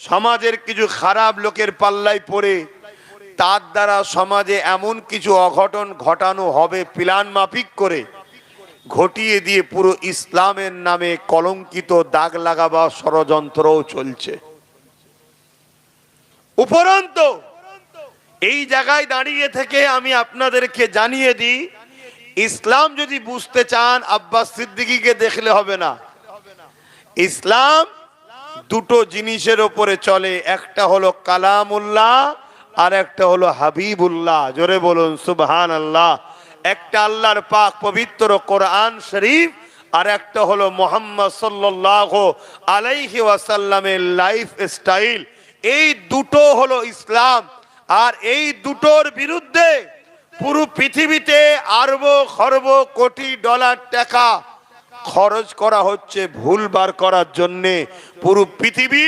সমাজের কিছু খারাপ লোকের পাল্লায় পড়ে তার দ্বারা সমাজে এমন কিছু অঘটন ঘটানো হবে প্ল্যান মাফিক করে ঘটিয়ে দিয়ে পুরো ইসলামের নামে কলঙ্কিত দাগ লাগাবার ষড়যন্ত্রও চলছে। উপরন্তু এই জায়গায় দাঁড়িয়ে থেকে আমি আপনাদেরকে জানিয়ে দিই, ইসলাম যদি বুঝতে চান আব্বাস সিদ্দিকীকে দেখলে হবে না। ইসলাম দুটো জিনিসের উপরে চলে, একটা হলো কালামুল্লাহ আর একটা হলো হাবিবুল্লাহ। জোরে বলুন সুবহানাল্লাহ। একটা আল্লাহর পাক পবিত্র কোরআন শরীফ আর একটা হলো মুহাম্মদ সাল্লাল্লাহু আলাইহি ওয়াসাল্লামের লাইফ স্টাইল। এই দুটো হলো ইসলাম। আর এই দুটোর বিরুদ্ধে পুরো পৃথিবীতে আরব খরব কোটি ডলার টাকা খরচ করা হচ্ছে ভুল বার করার জন্যে। পুরো পৃথিবী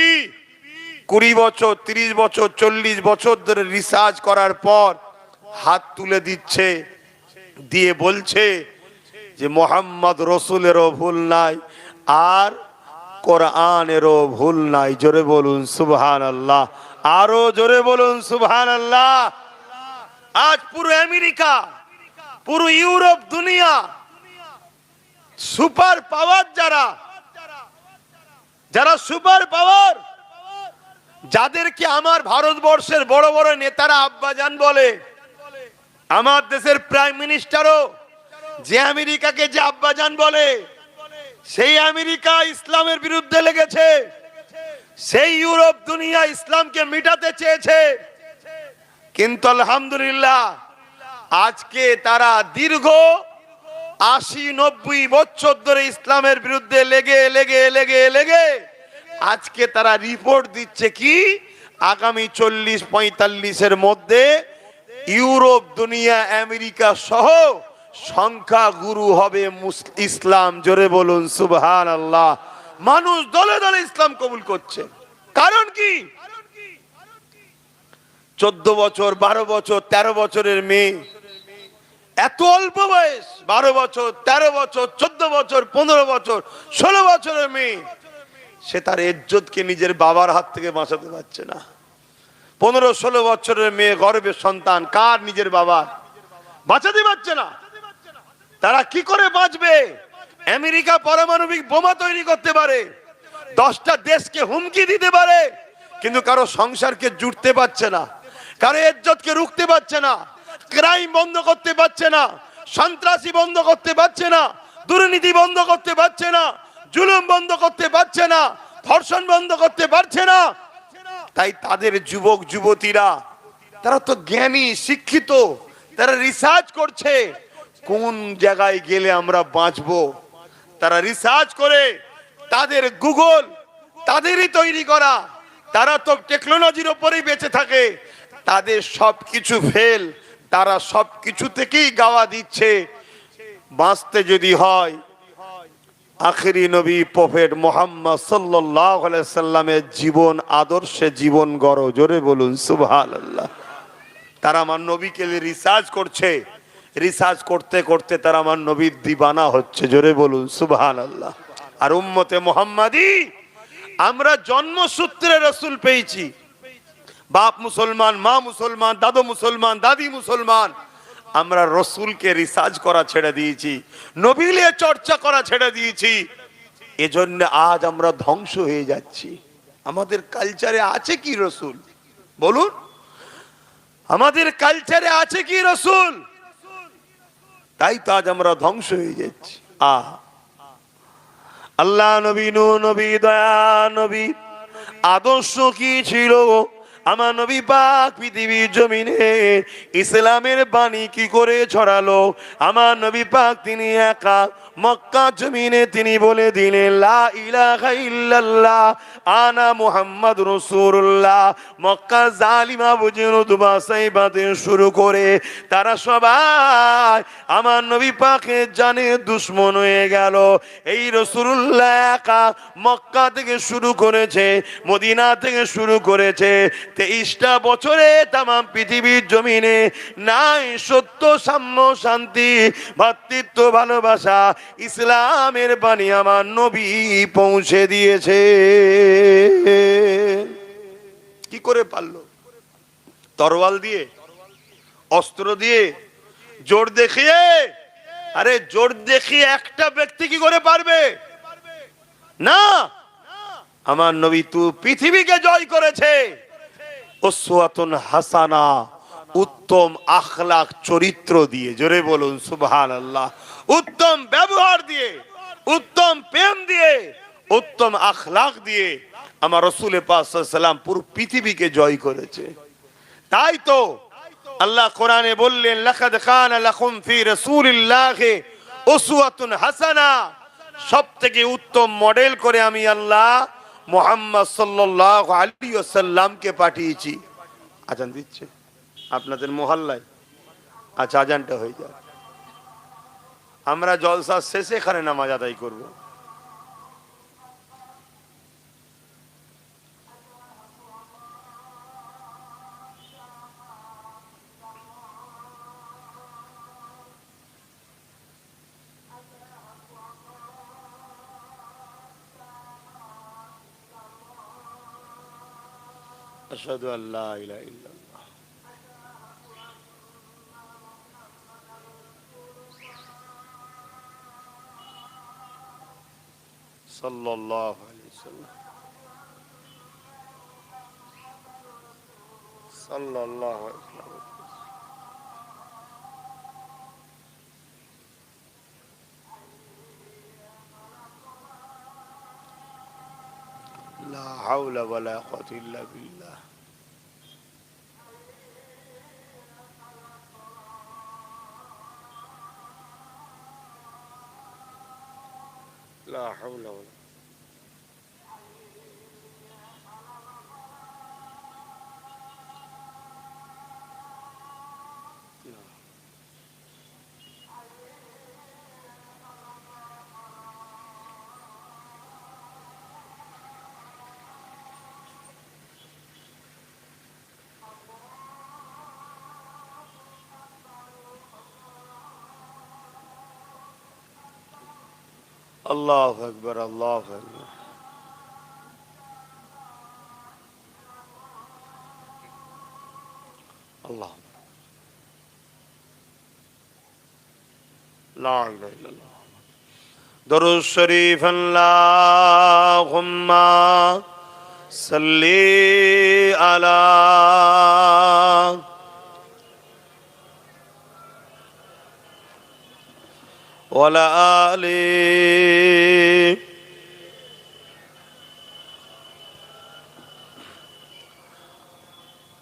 20 বছর 30 বছর 40 বছর ধরে রিসার্চ করার পর হাত তুলে দিচ্ছে, দিয়ে বলছে যে মোহাম্মদ রসুলেরও ভুল নাই আর কোরআনেরও ভুল নাই। জোরে বলুন সুবহানাল্লাহ, আরো জোরে বলুন সুবহানাল্লাহ। আজ পুরো আমেরিকা, পুরো ইউরোপ, দুনিয়া সুপার পাওয়ার, যারা সুপার পাওয়ার, যাদেরকে আমার ভারতবর্ষের বড় বড় নেতারা আব্বাজান বলে, আমার দেশের প্রাইম মিনিস্টারও যে আমেরিকাকে যে আব্বাজান বলে, সেই আমেরিকা ইসলামের বিরুদ্ধে লেগেছে। সেই ইউরোপ দুনিয়া ইসলামকে মিটাতে চেয়েছে, কিন্তু আলহামদুলিল্লাহ আজকে তারা দীর্ঘ 80-90 বছর ধরে ইসলামের বিরুদ্ধে লেগে লেগে লেগে লেগে আজকে তারা রিপোর্ট দিচ্ছে কি আগামী 40-45-এর মধ্যে ইউরোপ দুনিয়া আমেরিকা সহ সংখ্যা গুরু হবে ইসলাম। জোরে বলুন সুবহানাল্লাহ। মানুষ দলে দলে ইসলাম কবুল করছে। কারণ কি? 14 বছর 12 বছর 13 বছরের মেয়ে, এত অল্প বয়স, 12 বছর 13 বছর 14 বছর 15 বছর 16 বছরের মেয়ে, সে তার ইজ্জতকে নিজের বাবার হাত থেকে বাঁচাতে পারছে না। 15-16 বছরের মেয়ে, গর্ভের সন্তান, কার? নিজের বাবার, বাঁচাতে পারছে না। তারা কি করে বাঁচবে? আমেরিকা পারমাণবিক বোমা তৈরি করতে পারে, 10টা দেশকে হুমকি দিতে পারে, কিন্তু কারো সংসারকে জুড়তে পারছে না, কারো ইজ্জতকে রুখতে পারছে না, ক্রাইম বন্ধ করতে পারছে না, সন্ত্রাসী বন্ধ করতে পারছে না, দুর্নীতি বন্ধ করতে পারছে না, জুলুম বন্ধ করতে পারছে না, ধর্ষণ বন্ধ করতে পারছে না। তাই তাদের যুবক যুবতীরা, তারা তো জ্ঞানী শিক্ষিত, তারা রিসার্চ করছে কোন জায়গায় গেলে আমরা বাঁচবো। তারা রিসার্চ করে, তাদের গুগল তাদেরই তৈরি করা, তারা তো টেকনোলজির উপরেই বেঁচে থাকে, তাদের সবকিছু ফেল, তারা সবকিছু থেকেই গাওয়া দিচ্ছে। বাঁচতে যদি হয় আখেরি নবী প্রফেট মুহাম্মদ সাল্লাল্লাহু আলাইহি সাল্লামের জীবন আদর্শে জীবন গড়ো। জোরে বলুন সুবহানাল্লাহ। তারা আমার নবীকে রিসার্চ করছে, রিসার্চ করতে করতে তারা আমার নবীর দিবানা হচ্ছে। জোরে বলুন সুবহানাল্লাহ। আর উম্মতে মুহাম্মাদি, আমরা জন্মসূত্রে রাসূল পেয়েছি, বাপ মুসলমান, মা মুসলমান, দাদু মুসলমান, দাদি মুসলমান, আমরা রসুলকে রিসার্চ করা ছেড়ে দিয়েছি, নবী নিয়ে চর্চা করা ছেড়ে দিয়েছি। এজন্য আজ আমরা ধ্বংস হয়ে যাচ্ছি। আমাদের কালচারে আছে কি রসুল? বলুন, আমাদের কালচারে আছে কি রসুল? তাই তো আজ আমরা ধ্বংস হয়ে যাচ্ছি। আল্লাহ নবী, নূহ নবী, দয়া নবী আদর্শ কি ছিল? আমার নবী পাক পৃথিবীর জমিনে ইসলামের বাণী কি করে ছড়ালো? আমার নবী পাক তিনি একা মক্কা জমিনে তিনি বলে দিলেন লা ইলাহা ইল্লাল্লাহ আনা মুহাম্মাদুর রাসূলুল্লাহ। মক্কা জালিমা বুজুর্গ বাসাইবাতে শুরু করে তারা সবাই আমার নবী পাকের জানে দুশমন হয়ে গেল। এই রাসূলুল্লাহ একা মক্কা থেকে শুরু করেছে, মদিনা থেকে শুরু করেছে, 23টা বছরে তাম পৃথিবীর জমিনে নাই সত্য, সাম্য, শান্তি, ভ্রাতৃত্ব, ভালোবাসা, ইসলামের বাণী আমার নবী পৌঁছে দিয়েছে। কি করে পারলো? তরোয়াল দিয়ে, অস্ত্র দিয়ে, জোর দেখিয়ে? আরে জোর দেখিয়ে একটা ব্যক্তি কি করে পারবে? না, আমার নবী তো পৃথিবীকে জয় করেছে উসওয়াতুন হাসানা, উত্তম আখলাক চরিত্র দিয়ে। জোরে বলুন সুবহানাল্লাহ। উত্তম ব্যবহার দিয়ে, উত্তম প্রেম দিয়ে, উত্তম আখলাক দিয়ে আমার রাসূল পাক সাল্লাল্লাহু আলাইহি ওয়াসাল্লাম পুরো পৃথিবীকে জয় করেছে। তাই তো আল্লাহ কোরআনে বললেন, লাকাদ কানা লাকুম ফি রাসূলিল্লাহি উসওয়াতুন হাসানা, সবথেকে উত্তম মডেল করে আমি আল্লাহ মুহাম্মদ সাল্লাল্লাহু আলাইহি ওয়াসাল্লামকে পাঠিয়েছি। আজান দিচ্ছে আপনাদের মহল্লায়? আচ্ছা, আজানটা হয়ে যায়, আমরা জলসা শেষে এখানে নামাজ আদায় করব। আশহাদু আল্লা ইলাহা ইল্লাল্লাহ। সাল্লাল্লাহু আলাইহি ওয়াসাল্লাম। সাল্লাল্লাহু আলাইহি ওয়াসাল্লাম। লা হাওলা ওয়ালা কুওয়াতা ইল্লা বিল্লাহ। লা হাওলা ওয়ালা আল্লাহু আকবার, আল্লাহু আকবার। আল্লাহ লা ইলাহা ইল্লাল্লাহ। দরুদ শরীফ। আল্লাহুম্মা সাল্লি আলা ওয়ালা আলি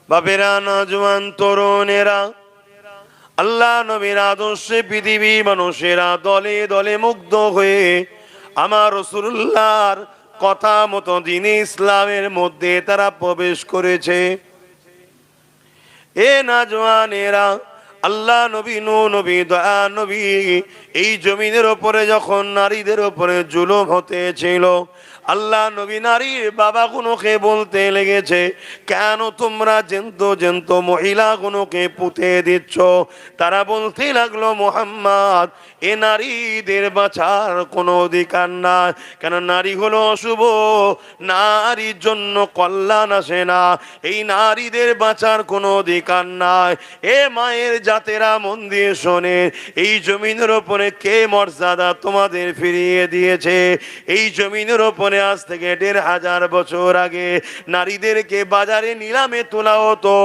বাবেরা, নওজওয়ান তরুণেরা, আল্লাহ নবীর আদর্শে পৃথিবী মানুষেরা দলে দলে মুগ্ধ হয়ে আমার রাসূলুল্লাহর কথা মতো দ্বীনে ইসলামের মধ্যে তারা প্রবেশ করেছে। এ নওজওয়ানেরা, আল্লাহ নবী, নবী, দয়া নবী এই জমিনের ওপরে যখন নারীদের ওপরে জুলুম হতেছিল, আল্লাহ নবী নারীর বাবাগুলোকে বলতে লেগেছে, কেন তোমরা জেন্ত মহিলাগুলোকে পুঁতে দিচ্ছ? তারা বলতে লাগলো, মুহাম্মদ, এ নারীদের বাঁচার কোনো অধিকার নাই। কেন? নারী হলো অশুভ, নারীর জন্য কল্যাণ আসে না, এই নারীদের বাঁচার কোনো অধিকার নাই। এ মায়ের জাতেরা, মন দিয়ে শোনে, এই জমিনের ওপরে কে মর্যাদা তোমাদের ফিরিয়ে দিয়েছে? এই জমিনের ওপরে আজ থেকে ১৫০০ বছর আগে নারীদেরকে বাজারে নিলামে তোলা হতো,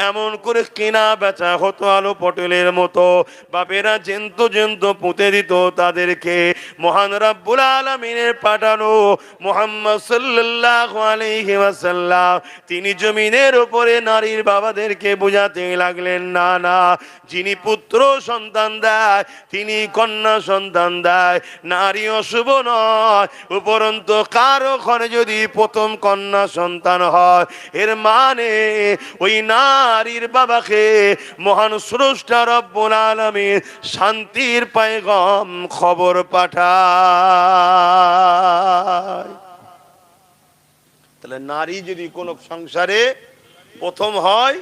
এমন করে কেনা বেচা হতো আলো পটলের মতো। বাপেরা জেন্ত পুঁতে দিত তাদেরকে। মহান রব্বুল আলামিনের পাঠানো মুহাম্মদ সাল্লাল্লাহু আলাইহি ওয়াসাল্লাম তিনি জমিনের উপরে নারীর বাবাদেরকে বুঝাতে লাগলেন, না না, যিনি পুত্র সন্তান দেয়, তিনি কন্যা সন্তান দেয়, নারী অশুভ নয়। উপরন্তু কারো ঘরে যদি প্রথম কন্যা সন্তান হয়, এর মানে ওই নারীর বাবাকে মহান স্রষ্টা রব্বুল আলামিন শান্তির পয়গাম খবর পাঠায়। তাহলে নারী যদি কোনো সংসারে প্রথম হয়,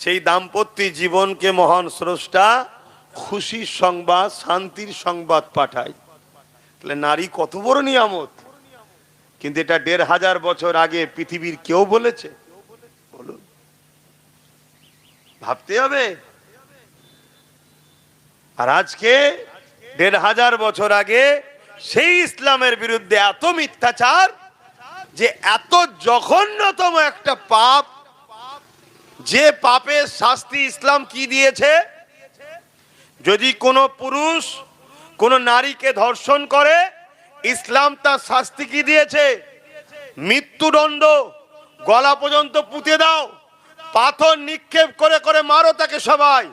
সেই দাম্পত্য জীবনকে মহান স্রষ্টা খুশির সংবাদ, শান্তির সংবাদ পাঠায়। তাহলে নারী কত বড় নিয়ামত। কিন্তু এটা ১৫০০ বছর আগে পৃথিবীর কেউ বলেছে? ভাবতে হবে। আর আজকে ১৫০০ বছর আগে সেই ইসলামের বিরুদ্ধে এত মিথ্যাচার, যে এত জঘন্যতম একটা পাপ, যে পাপের শাস্তি ইসলাম কি দিয়েছে, যদি কোনো পুরুষ কোনো নারীকে ধর্ষণ করে, ইসলাম তার শাস্তি কি দিয়েছে? মৃত্যুদণ্ড, গলা পর্যন্ত পুঁতে দাও, পাথর নিক্ষেপ করে করে মারো তাকে, সবাই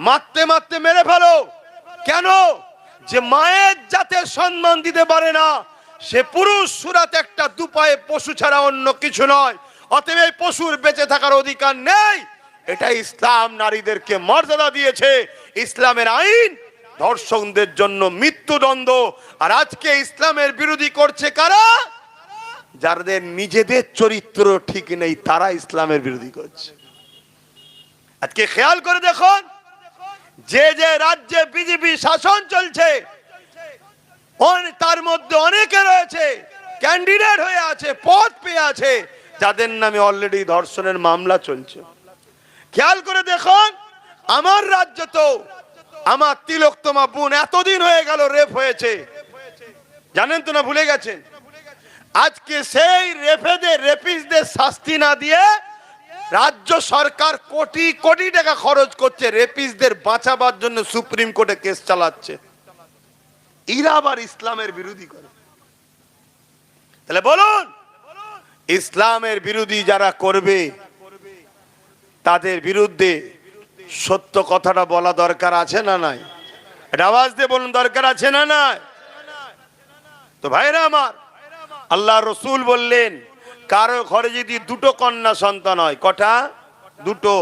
মারতে মারতে মেরে ফেলো। কেন? যে মায়ের জাতের সম্মান দিতে পারে না, সে পুরুষ সুরাত একটা দুপায়ে পশু ছাড়া অন্য কিছু নয়, অতএব এই পশুর বেঁচে থাকার অধিকার নেই। এটা ইসলাম নারীদেরকে মর্যাদা দিয়েছে। ইসলামের আইন ধর্ষকদের জন্য মৃত্যুদণ্ড। আর আজকে ইসলামের বিরোধী করছে কারা? যাদের নিজেদের চরিত্র ঠিক নেই, তারা ইসলামের বিরোধী করছে। আজকে খেয়াল করে দেখুন, যে যে রাজ্যে বিজেপি শাসন চলছে, তার মধ্যে অনেকে রয়েছে ক্যান্ডিডেট হয়ে আছে, পদ পেয়ে আছে, যাদের নামে অলরেডি ধর্ষণের মামলা চলছে। খেয়াল করে দেখুন, আমার রাজ্য তো, আমার তিলোত্তমা বোন এতদিন হয়ে গেল রেপ হয়েছে, জানেন তো না? ভুলে গেছেন? আজকে সেই রেপিস্টদের শাস্তি না দিয়ে রাজ্য সরকার কোটি কোটি টাকা খরচ করছে রেপিস্টদের বাঁচাবার জন্য, সুপ্রিম কোর্টে কেস চালাচ্ছে। এরা আবার ইসলামের বিরোধী করে। তাহলে বলুন, ইসলামের বিরোধী যারা করবে, তাদের বিরুদ্ধে সত্য কথাটা বলা দরকার আছে না নাই? এটা আওয়াজ দিয়ে বলুন, দরকার আছে না নাই? তো ভাইরা আমার, আল্লাহ রসুল বললেন, কারো ঘরে যদি দুটো কন্যা সন্তান হয়, কটা? দুটো।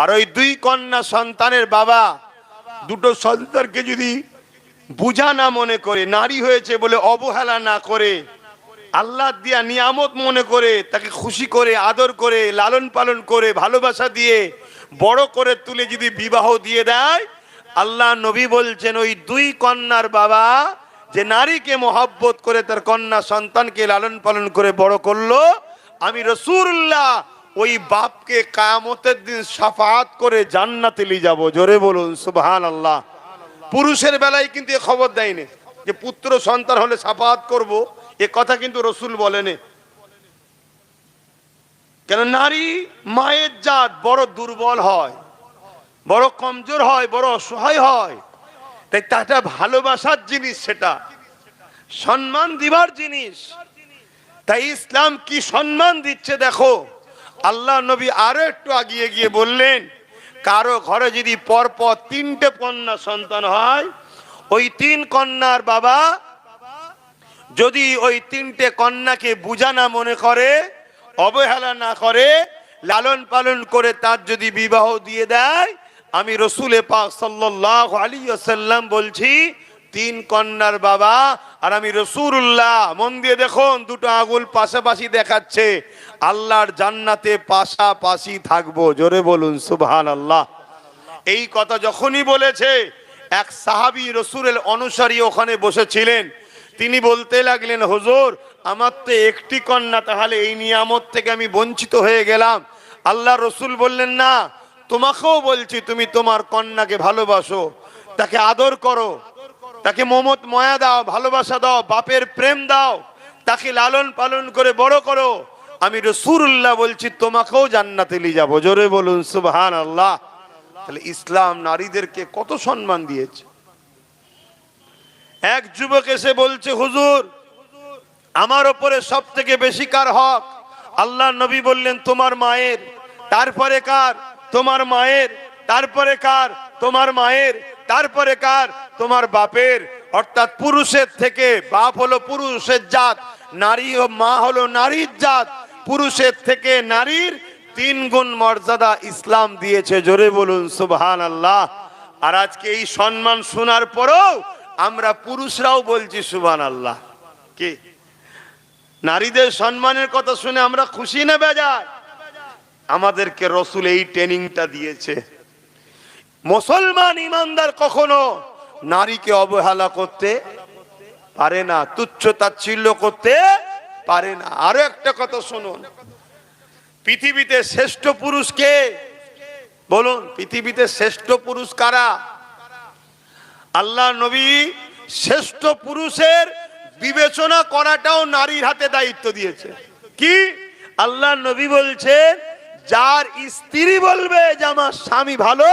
আর ওই দুই কন্যা সন্তানের বাবা দুটো সন্তানকে যদি বুঝা না মনে করে, নারী হয়েছে বলে অবহেলা না করে, আল্লাহ দিয়া নিয়ামত মনে করে, তাকে খুশি করে, আদর করে, লালন পালন করে, ভালোবাসা দিয়ে বড় করে তুলে যদি বিবাহ দিয়ে দেয়, আল্লাহ নবী বলছেন, ওই দুই কন্যার বাবা যে নারীকে মহব্বত করে তার কন্যা সন্তানকে লালন পালন করে বড় করলো, আমি রাসূলুল্লাহ ওই বাপকে কিয়ামতের দিন শাফাআত করে জান্নাতে নিয়ে যাব। জোরে বলুন সুবহানাল্লাহ। পুরুষের বেলায় কিন্তু এ খবর দেয়নি যে পুত্র সন্তান হলে শাফাআত করব, এ কথা কিন্তু রাসূল বলেনি। কেন? নারী মায়ের জাত বড় দুর্বল হয়, বড় কমজোর হয়, বড় অসহায় হয়। তাই তাটা ভালোবাসার জিনিস, সেটা সম্মান দিবার জিনিস। তাই ইসলাম কি সম্মান দিচ্ছে দেখো। আল্লাহ নবী আরো একটু আগিয়ে গিয়ে বললেন, কারো ঘরে যদি পরপর তিনটে কন্যা সন্তান হয়, ওই তিন কন্যার বাবা যদি ওই তিনটে কন্যাকে বুঝা না মনে করে, অবহেলা না করে, লালন পালন করে তার যদি বিবাহ দিয়ে দেয়, আমি রসুল পাক সাল্লাল্লাহু আলাইহি ওয়াসাল্লাম বলছি, তিন কন্যার বাবা আর আমি রাসূলুল্লাহ, মন দিয়ে দেখুন, দুটো আঙুল পাশাপাশি দেখাচ্ছে, আল্লাহর জান্নাতে পাশাপাশি থাকবো। জোরে বলুন সুবহানাল্লাহ। এই কথা যখনই বলেছে, এক সাহাবী রাসূলের অনুসারী ওখানে বসেছিলেন, তিনি বলতে লাগলেন, হুজুর আমার তো একটি কন্যা, তাহলে এই নিয়ামত থেকে আমি বঞ্চিত হয়ে গেলাম। আল্লাহ রসুল বললেন, না, তোমাকেও বলছি, তুমি তোমার কন্যাকে ভালোবাসো, তাকে আদর করো, তাকে মমত মায়া দাও, ভালোবাসা দাও, বাপের প্রেম দাও, তাকে লালন পালন করে বড় করো। আমি রাসূলুল্লাহ বলছি, তোমাকেও জান্নাতে নিয়ে যাবো। জোরে বলুন সুবহানাল্লাহ। তাহলে ইসলাম নারীদেরকে কত সম্মান দিয়েছে। এক যুবক এসে বলছে, হুজুর আমার উপরে সব থেকে বেশি কার হক? আল্লাহ নবী বললেন, তোমার মায়ের। তারপরে কার? তোমার মায়ের। তারপরে কার? তোমার মায়ের। তারপরে কার? তোমার বাপের। অর্থাৎ পুরুষের থেকে বাপ হলো পুরুষের জাত, নারী ও মা হলো নারীর জাত। পুরুষের থেকে নারীর 3 গুণ মর্যাদা ইসলাম দিয়েছে। জোরে বলুন সুবহানাল্লাহ। আর আজকে এই সম্মান শোনার পরেও আমরা পুরুষরাও বলছি সুবহানাল্লাহ। কি নারীদের সম্মানের কথা শুনে আমরা খুশি না বেজার? আমাদেরকে রাসূল এই ট্রেনিংটা দিয়েছে। মুসলমান ইমানদার কখনো নারীকে অবহেলা করতে পারে না, তুচ্ছ তাচ্ছিল্য করতে পারে না। আরো একটা কথা শুনুন, পৃথিবীতে শ্রেষ্ঠ পুরুষ কে? বলুন পৃথিবীতে শ্রেষ্ঠ পুরুষ কারা? আল্লাহ নবী শ্রেষ্ঠ পুরুষের বিবেচনা করাটাও নারীর হাতে দায়িত্ব দিয়েছে। কি? আল্লাহ নবী বলছেন যার স্ত্রী বলবে যে আমার স্বামী ভালো,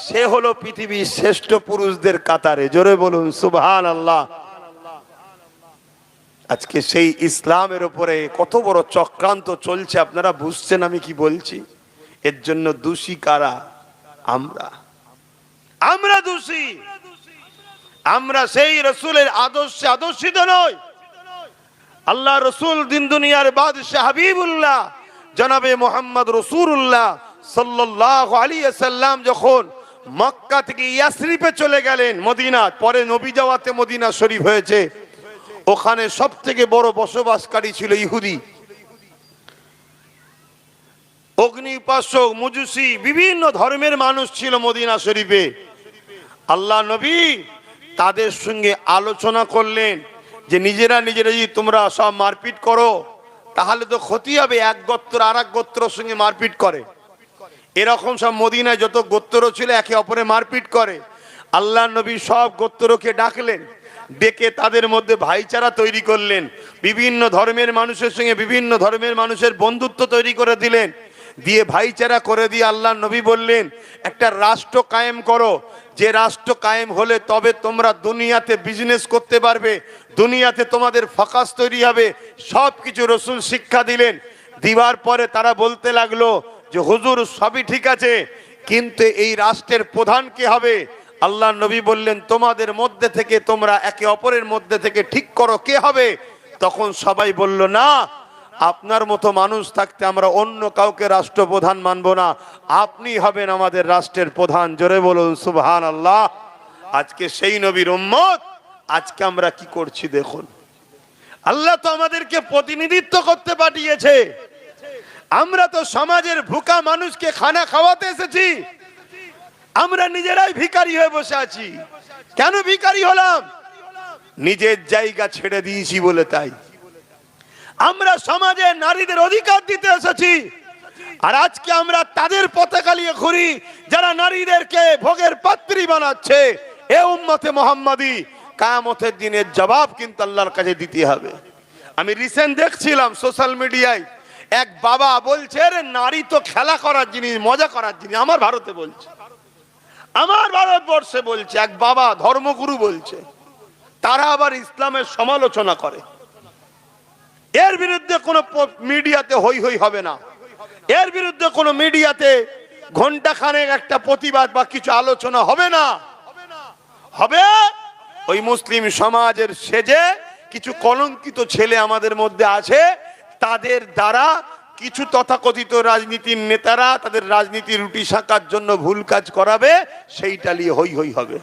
সে হলো পৃথিবীর শ্রেষ্ঠ পুরুষদের কাতারে। জোরে বলুন সুবহানাল্লাহ। আজকে সেই ইসলামের উপরে কত বড় চক্রান্ত চলছে, আপনারা বুঝছেন আমি কি বলছি? এর জন্য দোষী কারা? আমরা দোষী। আমরা সেই রাসূলের আদর্শে আদর্শিত নই। আল্লাহ রসুল দিন দুনিয়ার বাদশাহ হাবিবুল্লাহ জনাবে মুহাম্মদ রাসূলুল্লাহ সাল্লাল্লাহু আলাইহি ওয়াসাল্লাম যখন মক্কা থেকে ইয়াসরিবে চলে গেলেন মদিনা, পরে নবী যাওয়াতে মদিনা শরীফ হয়েছে, ওখানে সবথেকে বড় বসবাসকারী ছিল ইহুদি, অগ্নি উপাসক, মজুসি, বিভিন্ন ধর্মের মানুষ ছিল মদিনা শরীফে। আল্লাহ নবী তাদের সঙ্গে আলোচনা করলেন যে নিজেরা যদি তোমরা সব মারপিট করো তাহলে তো ক্ষতি হবে, এক গোত্র আর এক গোত্রের সঙ্গে মারপিট করে, এরকম সব মদিনায় যত গোত্র ছিল একে অপরে মারপিট করে। আল্লাহ নবী সব গোত্রকে ডাকলেন, ডেকে তাদের মধ্যে ভাইচারা তৈরি করলেন, বিভিন্ন ধর্মের মানুষের সঙ্গে বিভিন্ন ধর্মের মানুষের বন্ধুত্ব তৈরি করে দিলেন, দিয়ে ভাইচারা করে দিয়ে আল্লাহ নবী বললেন একটা রাষ্ট্র কায়েম করো, যে রাষ্ট্র কায়েম হলে তবে তোমরা দুনিয়াতে বিজনেস করতে পারবে, দুনিয়াতে তোমাদের ফোকাস তৈরি হবে। সব কিছু রসুল শিক্ষা দিলেন। দিবার পরে তারা বলতে লাগলো যে হুজুর সবই ঠিক আছে, কিন্তু এই রাষ্ট্রের প্রধান কে হবে? আল্লাহ নবী বললেন তোমাদের মধ্যে থেকে তোমরা একে অপরের মধ্যে থেকে ঠিক করো কে হবে। তখন সবাই বলল না, আপনার মতো মানুষ থাকতে আমরা অন্য কাউকে রাষ্ট্রপ্রধান মানব না, আপনি হবেন আমাদের রাষ্ট্রের প্রধান। জোরে বলুন সুবহানাল্লাহ। আজকে সেই নবীর উম্মত আজকে আমরা কি করছি দেখুন। আল্লাহ তো আমাদেরকে প্রতিনিধিত্ব করতে পাঠিয়েছে, আমরা তো সমাজের ভুকা মানুষকে খানা খাওয়াতে এসেছি, আমরা নিজেরাই ভিখারি হয়ে বসে আছি। কেন ভিখারি হলাম? নিজের জায়গা ছেড়ে দিয়েছি বলে। তাই আমরা সমাজে নারীদের অধিকার দিতে এসেছি, আর আজকে আমরা তাদের পতাকা নিয়ে ঘুরি যারা নারীদেরকে ভোগের পাত্রী বানাচ্ছে। এ উম্মতে মুহাম্মাদি কিয়ামতের দিনের জবাব কিন্তু আল্লাহর কাছে দিতে হবে। আমি রিসেন্ট দেখছিলাম সোশ্যাল মিডিয়ায় এক বাবা বলছে রে নারী তো খেলা করার জিনিস, মজা করার জিনিস। আমার ভারতে বলছে, আমার ভারতবর্ষে বলছে, এক বাবা ধর্মগুরু বলছে, তারা আবার ইসলামের সমালোচনা করে। এর বিরুদ্ধে কোনো মিডিয়াতে হই হই হবে না, এর বিরুদ্ধে কোনো মিডিয়াতে ঘন্টা খানেক একটা প্রতিবাদ বা কিছু আলোচনা হবে না। হবে ওই মুসলিম সমাজের সেজে কিছু কলঙ্কিত ছেলে আমাদের মধ্যে আছে, তাদের দ্বারা কিছু তথাকথিত রাজনীতির নেতারা তাদের রাজনীতির রুটি শাকার জন্য ভুল কাজ করাবে, সেইটা নিয়ে হই হই হবে।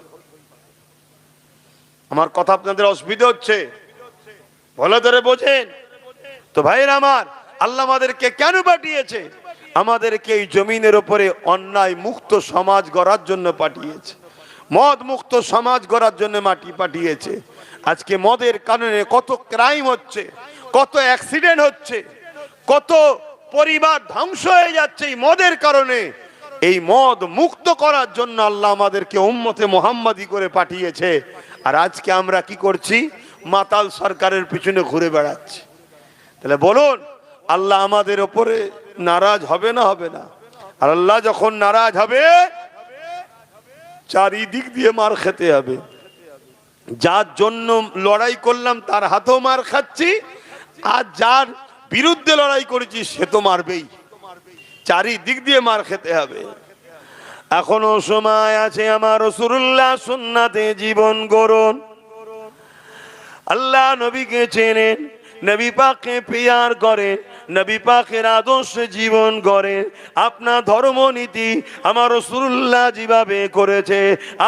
আমার কথা আপনাদের অসুবিধা হচ্ছে? ভালো ধরে বোঝেন তো ভাইয়ের আমার। আল্লাহ আমাদেরকে কেন পাঠিয়েছে? আমাদেরকে এই জমিনের উপরে অন্যায় মুক্ত সমাজ গড়ার জন্য পাঠিয়েছে, মদ মুক্ত সমাজ গড়ার জন্য পাঠিয়েছে। আজকে মদের কারণে কত ক্রাইম হচ্ছে, কত অ্যাক্সিডেন্ট হচ্ছে, কত পরিবার ধ্বংস হয়ে যাচ্ছে এই মদের কারণে। এই মদ মুক্ত করার জন্য আল্লাহ আমাদেরকে উম্মতে মুহাম্মাদি করে পাঠিয়েছে। আর আজকে আমরা কি করছি? মাতাল সরকারের পিছনে ঘুরে বেড়াচ্ছি। তাহলে বলুন আল্লাহ আমাদের উপরে নারাজ হবে না হবে না? আর আল্লাহ যখন নারাজ হবে চারিদিক দিয়ে মার খেতে হবে। যার জন্য লড়াই করলাম তার হাতেও মার খাচ্ছি, আর যার বিরুদ্ধে লড়াই করেছি সে তো মারবেই। চারিদিক দিয়ে মার খেতে হবে। এখনো সময় আছে আমার রাসূলুল্লাহ সুন্নাতে জীবন গড়ুন। আল্লাহ নবীকে চেনেন, নবী পাককে প্রিয়ার করেন, নবী পাকের আদর্শে জীবন গড়েন। আপনার ধর্মনীতি আমার রাসূলুল্লাহ যেভাবে করেছে,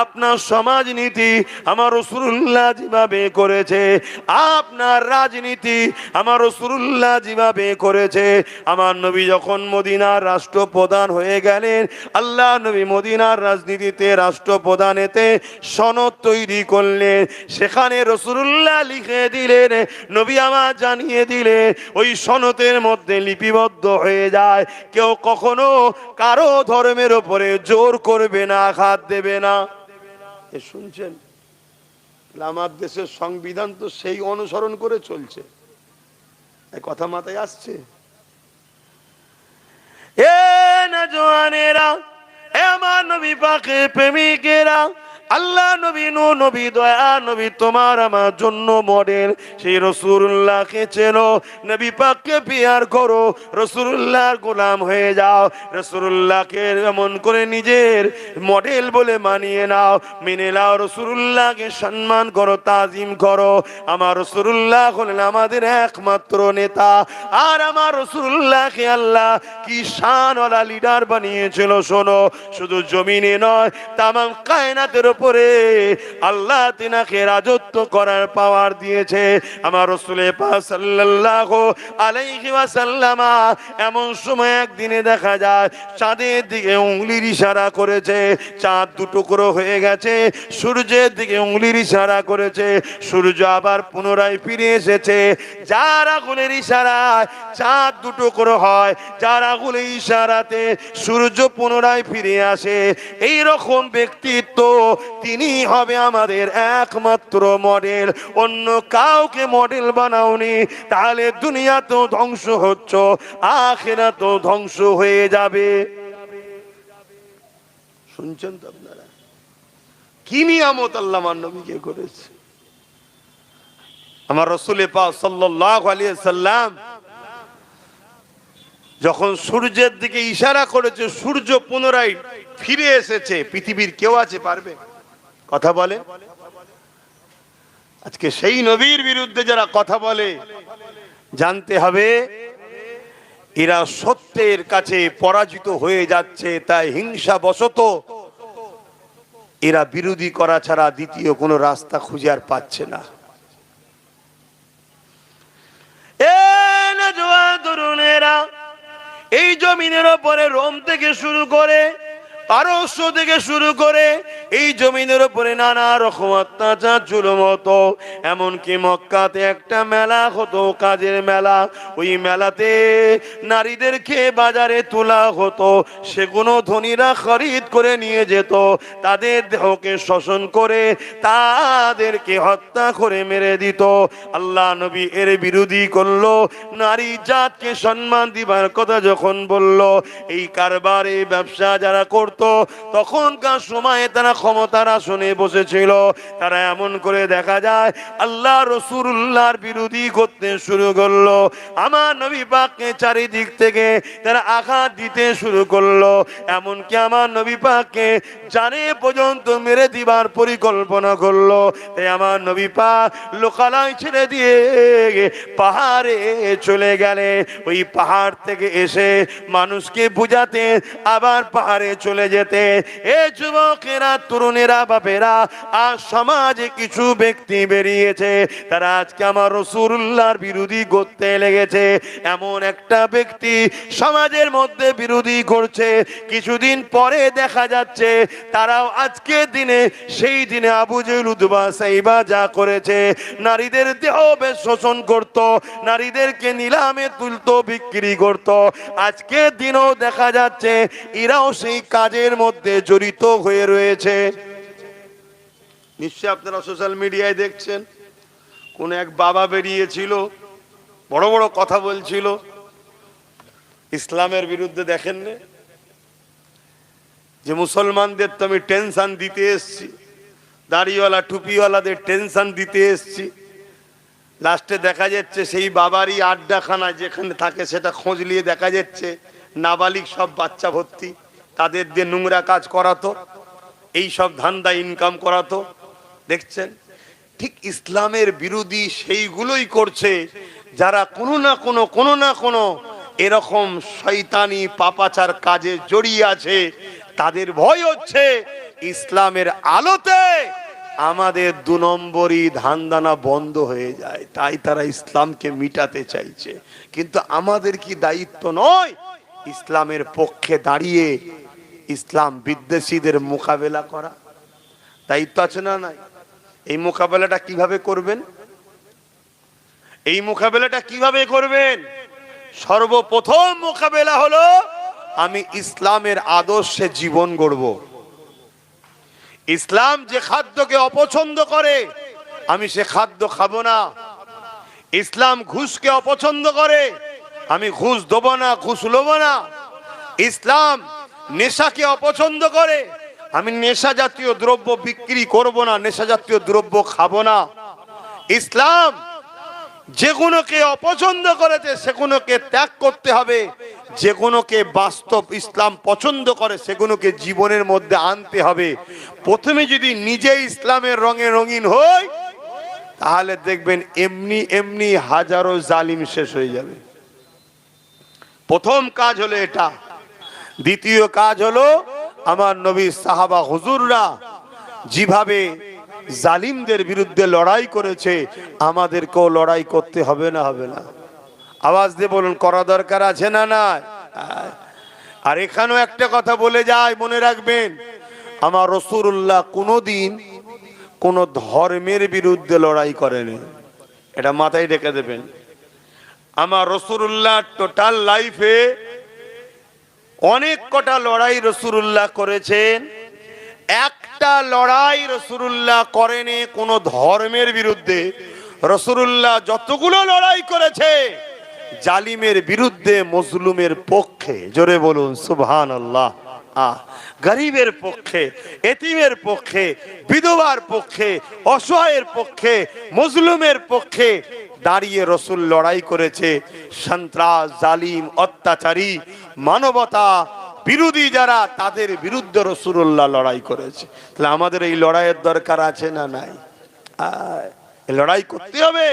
আপনার সমাজনীতি আমার রাসূলুল্লাহ যেভাবে করেছে, আপনার রাজনীতি আমার রাসূলুল্লাহ যেভাবে করেছে। আমার নবী যখন মদিনার রাষ্ট্রপ্রধান হয়ে গেলেন, আল্লাহ নবী মদিনার রাজনীতিতে রাষ্ট্রপ্রধানেতে সনদ তৈরি করলেন, সেখানে রাসূলুল্লাহ লিখে দিলেন নবী আমার জানিয়ে দিলে ওই সনদের মধ্যে লিপিবদ্ধ হয়ে যায়, কেউ কখনো কারো ধর্মের উপরে জোর করবে না, আঘাত দেবে না। শুনছেন, আমার দেশের সংবিধান তো সেই অনুসরণ করে চলছে। এই কথা মাথায় আসছে? এ নওজওয়ানেরা, এ আমার নবী পাকের প্রেমিকেরা, আল্লাহ নবী, নবী, দয়া নবী তোমার আমার জন্য মডেল। সেই রাসূলুল্লাহকে চেনো, নবী পাককে পিয়ার করো, রাসূলুল্লাহর গোলাম হয়ে যাও, রাসূলুল্লাহকে এমন করে নিজের মডেল বলে মানিয়ে নাও, মেনে নাও, রাসূলুল্লাহকে সম্মান করো, তাজিম করো। আমার রাসূলুল্লাহ হলেন আমাদের একমাত্র নেতা। আর আমার রাসূলুল্লাহকে আল্লাহ কি শানওয়ালা লিডার বানিয়েছিল শোনো, শুধু জমিনে নয়, তামাম কায়নাতের উপরে আল্লাহ তিনাকে রাজত্ব করার পাওয়ার দিয়েছে। আমার রাসূল পাক সাল্লাল্লাহু আলাইহি ওয়াসাল্লাম এমন সময় একদিনে দেখা যায় চাঁদের দিকে উংলির ইশারা করেছে, চাঁদ দুটুকরো হয়ে গেছে, সূর্যের দিকে উংলির ইশারা করেছে, সূর্য আবার পুনরায় ফিরে এসেছে। যার আগুনের ইশারায় চাঁদ দুটুকরো হয়, যার আগুনের ইশারাতে সূর্য পুনরায় ফিরে আসে, এই রকম ব্যক্তিত্ব, তিনি হবে আমাদের একমাত্র মডেল। অন্য কাউকে মডেল বানাওনি, তাহলে দুনিয়া তো ধ্বংস হচ্ছ, আখিরাত তো ধ্বংস হয়ে যাবে। শুনছেন তো আপনারা কি নিয়ামত আল্লাহ আমার নবীকে করেছে। আমার রাসূল পাক সাল্লাল্লাহু আলাইহি সাল্লাম যখন সূর্যের দিকে ইশারা করেছে, সূর্য পুনরায় ফিরে এসেছে, পৃথিবীর কেউ আছে পারবে? কথা বলে। আজকে সেই নবীর বিরুদ্ধে যারা কথা বলে, জানতে হবে এরা সত্যের কাছে পরাজিত হয়ে যাচ্ছে, তাই হিংসা বশত এরা বিরোধী করা ছাড়া দ্বিতীয় কোনো রাস্তা খুঁজে আর পাচ্ছে না। এই জমিনের উপরে রোম থেকে শুরু করে, পারস্য থেকে শুরু করে, এই জমিনের উপরে নানা রকম অত্যাচার জুলুম হতো। এমনকি মক্কাতে একটা মেলা হতো, কাজের মেলা। ওই মেলাতে নারীদেরকে বাজারে তোলা হতো, সেগুলো ধনীরা খরিদ করে নিয়ে যেত, তাদের দেহকে শোষণ করে তাদেরকে হত্যা করে মেরে দিত। আল্লাহ নবী এর বিরোধী করলো, নারী জাতকে সম্মান দিবার কথা যখন বলল, এই কারবার, এই ব্যবসা যারা করত, তখনকার সময়ে তারা ক্ষমতার আসনে বসেছিল, তারা এমন করে দেখা যায় আল্লাহ রাসূলুল্লাহর বিরোধী করতে শুরু করলো। আমার নবী পাককে চারিদিক থেকে তারা আঘাত দিতে শুরু করলো, এমনকি আমার নবী পাককে জানে পর্যন্ত মেরে দিবার পরিকল্পনা করলো। তাই আমার নবী পাক লোকালয় ছেড়ে দিয়ে পাহাড়ে চলে গেলে, ওই পাহাড় থেকে এসে মানুষকে বুঝাতে আবার পাহাড়ে চলে যেতে। এ যুবকেরা, তরুণেরা, বাপেরা, আর সমাজে কিছু ব্যক্তি বেরিয়েছে, তারা আজকে আমার রাসূলুল্লাহর বিরোধী করতে লেগেছে। এমন একটা ব্যক্তি সমাজের মধ্যে বিরোধী করছে, কিছুদিন পরে দেখা যাচ্ছে তারাও আজকের দিনে সেই দিনে আবু জেহেল, উতবা, সাইবা যা করেছে, নারীদের দেহ বেশ শোষণ করত, নারীদেরকে নিলামে তুলত, বিক্রি করত, আজকের দিনেও দেখা যাচ্ছে এরাও সেই কাজের মধ্যে জড়িত হয়ে রয়েছে। নিশ্চয় আপনারা সোশ্যাল মিডিয়ায় দেখছেন, কোন এক বাবা বেরিয়েছিল, বড় বড় কথা বলছিল ইসলামের বিরুদ্ধে। দেখেন না যে মুসলমানদের তো আমি টেনশন দিতে এসছি, দাড়িওয়ালা টুপিওয়ালাদের টেনশন দিতে এসছি। লাস্টে দেখা যাচ্ছে সেই বাবারই আড্ডাখানা যেখানে থাকে সেটা খোঁজ নিয়ে দেখা যাচ্ছে নাবালিক সব বাচ্চা ভর্তি, তাদের দিয়ে নোংরা কাজ করাতো, এই সব ধান্দা ইনকাম করাতো। দেখছেন, ঠিক ইসলামের বিরোধী সেইগুলোই করছে যারা কোনো না কোনো এরকম শয়তানি পাপাচার কাজে জড়িয়ে আছে। তাদের ভয় হচ্ছে ইসলামের আলোতে আমাদের 2 নম্বরই ধান্দানা বন্ধ হয়ে যায়, তাই তারা ইসলামকে মিটাতে চাইছে। কিন্তু আমাদের কি দায়িত্ব নয় ইসলামের পক্ষে দাঁড়িয়ে ইসলাম বিদ্বেষীদের মোকাবেলা করা? দায়িত্ব আছে না নাই? এই মোকাবেলাটা কিভাবে করবেন? এই মোকাবেলাটা কিভাবে করবেন? সর্বপ্রথম মোকাবেলা হলো আমি ইসলামের আদর্শে জীবন গড়ব। ইসলাম যে খাদ্যকে অপছন্দ করে আমি সে খাদ্য খাবো না। ইসলাম ঘুষকে অপছন্দ করে আমি ঘুষ দেবো না, ঘুষ লবো না। ইসলাম নেশাকে অপছন্দ করে আমি নেশা জাতীয় দ্রব্য বিক্রি করব না, নেশা জাতীয় দ্রব্য খাবো না। ইসলাম যেগুলোকে অপছন্দ করেছে সেগুলোকে ত্যাগ করতে হবে, যেগুলোকে বাস্তব ইসলাম পছন্দ করে সেগুলোকে জীবনের মধ্যে আনতে হবে। প্রথমে যদি নিজে ইসলামের রঙে রঙিন হই তাহলে দেখবেন এমনি এমনি হাজারো জালিম শেষ হয়ে যাবে। প্রথম কাজ হলো এটা। দ্বিতীয় কাজ হলো আমার নবী সাহাবা হুজুররা যেভাবে জালিমদের বিরুদ্ধে লড়াই করেছে আমাদেরকেও লড়াই করতে হবে না? হবে না? আওয়াজ দিয়ে বলুন, করা দরকার আছে না? না। আর এখানেও একটা কথা বলে যায়, মনে রাখবেন, আমার রাসূলুল্লাহ কোনোদিন কোন ধর্মের বিরুদ্ধে লড়াই করেনি। এটা মাথায় রেখে দেবেন। আমার রাসূলুল্লাহ টোটাল লাইফে অনেক কটা লড়াই রাসূলুল্লাহ করেছেন, একটা লড়াই রাসূলুল্লাহ করেনি কোন ধর্মের বিরুদ্ধে। রাসূলুল্লাহ যতগুলো লড়াই করেছে জালিমের বিরুদ্ধে, মজলুমের পক্ষে। জোরে বলুন সুবহানাল্লাহ। গরিবের পক্ষে, এতিমের পক্ষে, বিধবার পক্ষে, অসহায়ের পক্ষে, মজলুমের পক্ষে দাঁড়িয়ে রাসূল লড়াই করেছে। সন্ত্রাস, জালিম, অত্যাচারী, মানবতা বিরোধী যারা তাদের বিরুদ্ধে রাসূলুল্লাহ লড়াই করেছে। তাহলে আমাদের এই লড়াইয়ের দরকার আছে না নাই? লড়াই করতে হবে।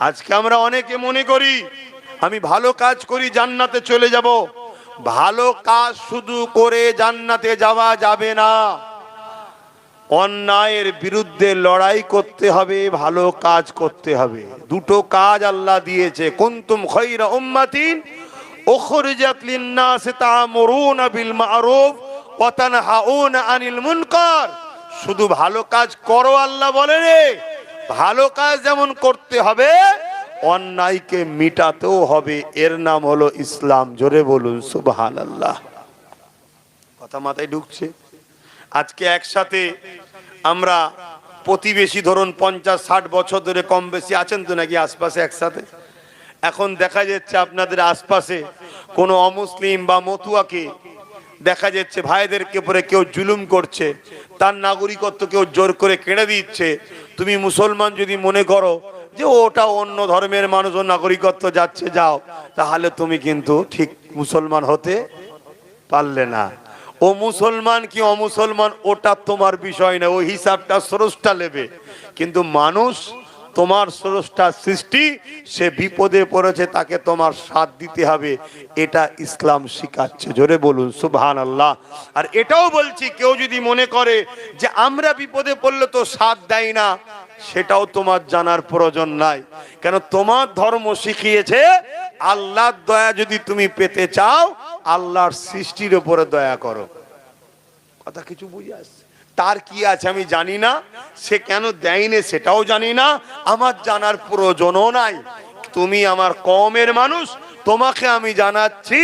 আজকে আমরা অনেকে মনে করি আমি ভালো কাজ করি জান্নাতে চলে যাব। ভালো কাজ শুধু করে জান্নাতে যাওয়া যাবে না, অন্যায়ের বিরুদ্ধে লড়াই করতে হবে, ভালো কাজ করতে হবে। দুটো কাজ আল্লাহ দিয়েছে। কুনতুম খায়রা উম্মাতিন উখরিজাত লিন-নাস তা'মুরুনা বিল মা'রুফ ওয়া তানহাউনা আনিল মুনকার। শুধু ভালো কাজ করো আল্লাহ বলে রে। ভালো কাজ যেমন করতে হবে অন্যায়কে মিটাতেও হবে। এর নাম হলো ইসলাম। জোরে বলুন সুবহানাল্লাহ। কথা মাথায় ঢুকছে? আজকে একসাথে আমরা প্রতিবেশী, ধরুন 50-60 বছর ধরে কম বেশি আছেন তো নাকি আশপাশে একসাথে? এখন দেখা যাচ্ছে আপনাদের আশপাশে কোনো অমুসলিম বা মতুয়াকে দেখা যাচ্ছে ভাইদেরকে উপরে কেউ জুলুম করছে, তার নাগরিকত্ব কেউ জোর করে কেড়ে দিচ্ছে। তুমি মুসলমান যদি মনে করো যে ওটা অন্য ধর্মের মানুষ, ও নাগরিকত্ব যাচ্ছে, যাও, তাহলে তুমি কিন্তু ঠিক মুসলমান হতে পারলে না। ও মুসলমান কি অমুসলমান ওটা তোমার বিষয় না, ওই হিসাবটা স্রষ্টা নেবে। কিন্তু মানুষ তোমার স্রষ্টা সৃষ্টি, সে বিপদে পড়েছে, তাকে তোমার সাথ দিতে হবে। এটা ইসলাম শিখাচ্ছে। জোরে বলুন সুবহানাল্লাহ। আর এটাও বলছি, কেউ যদি মনে করে যে আমরা বিপদে পড়লে তো সাথ দেয় না, সেটাও তোমার জানার প্রয়োজন নাই। কেন তোমার ধর্ম শিখিয়েছে আল্লাহর দয়া যদি তুমি পেতে চাও আল্লাহর সৃষ্টির উপরে দয়া করো। কথা কিছু বুঝে আসছে? তার কি আছে আমি জানি না, সে কেন দেয়নি সেটাও জানি না, আমার জানার প্রয়োজনও নাই। তুমি আমার কওমের মানুষ, তোমাকে আমি জানাচ্ছি,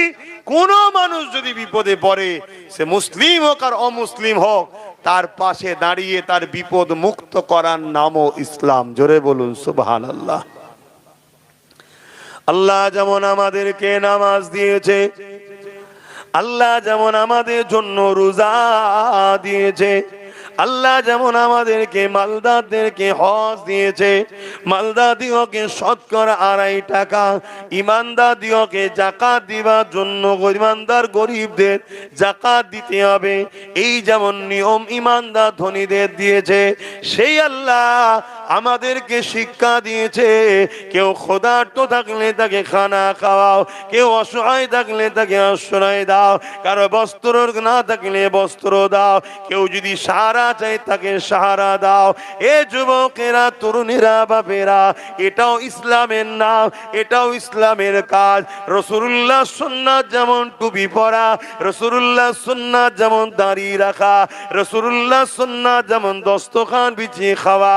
কোন মানুষ যদি বিপদে পড়ে, সে মুসলিম হোক আর অমুসলিম হোক, তার পাশে দাঁড়িয়ে তার বিপদ মুক্ত করার নামও ইসলাম। জোরে বলুন সুবহানাল্লাহ। আল্লাহ যেমন আমাদেরকে নামাজ দিয়েছে, আল্লাহ যেমন আমাদের জন্য রোজা দিয়েছে, আল্লাহ যেমন আমাদেরকে মালদারদেরকে হজ দিয়েছে, মালদাদিওকে শতকরা 2.5 টাকা, ইমানদারদিওকে যাকাত দিবার জন্য ইমানদার গরিবদের যাকাত দিতে হবে, এই যেমন নিয়ম ইমানদার ধনীদের দিয়েছে, সেই আল্লাহ আমাদেরকে শিক্ষা দিয়েছে। কেউ ক্ষুধার্ত থাকলে তাকে খানা খাওয়াও, কেউ অসহায় থাকলে তাকে আশ্রয় দাও, কারো বস্ত্র না থাকলে বস্ত্র দাও, কেউ যদি সাহারা চাই তাকে সাহারা দাও। এ যুবকেরা, তরুণীরা, বাপেরা, এটাও ইসলামের নাম, এটাও ইসলামের কাজ। রাসূলুল্লাহ সুন্নাত যেমন টুপি পরা, রাসূলুল্লাহ সুন্নাত যেমন দাড়ি রাখা, রাসূলুল্লাহ সুন্নাত যেমন দস্তখান বিছিয়ে খাওয়া,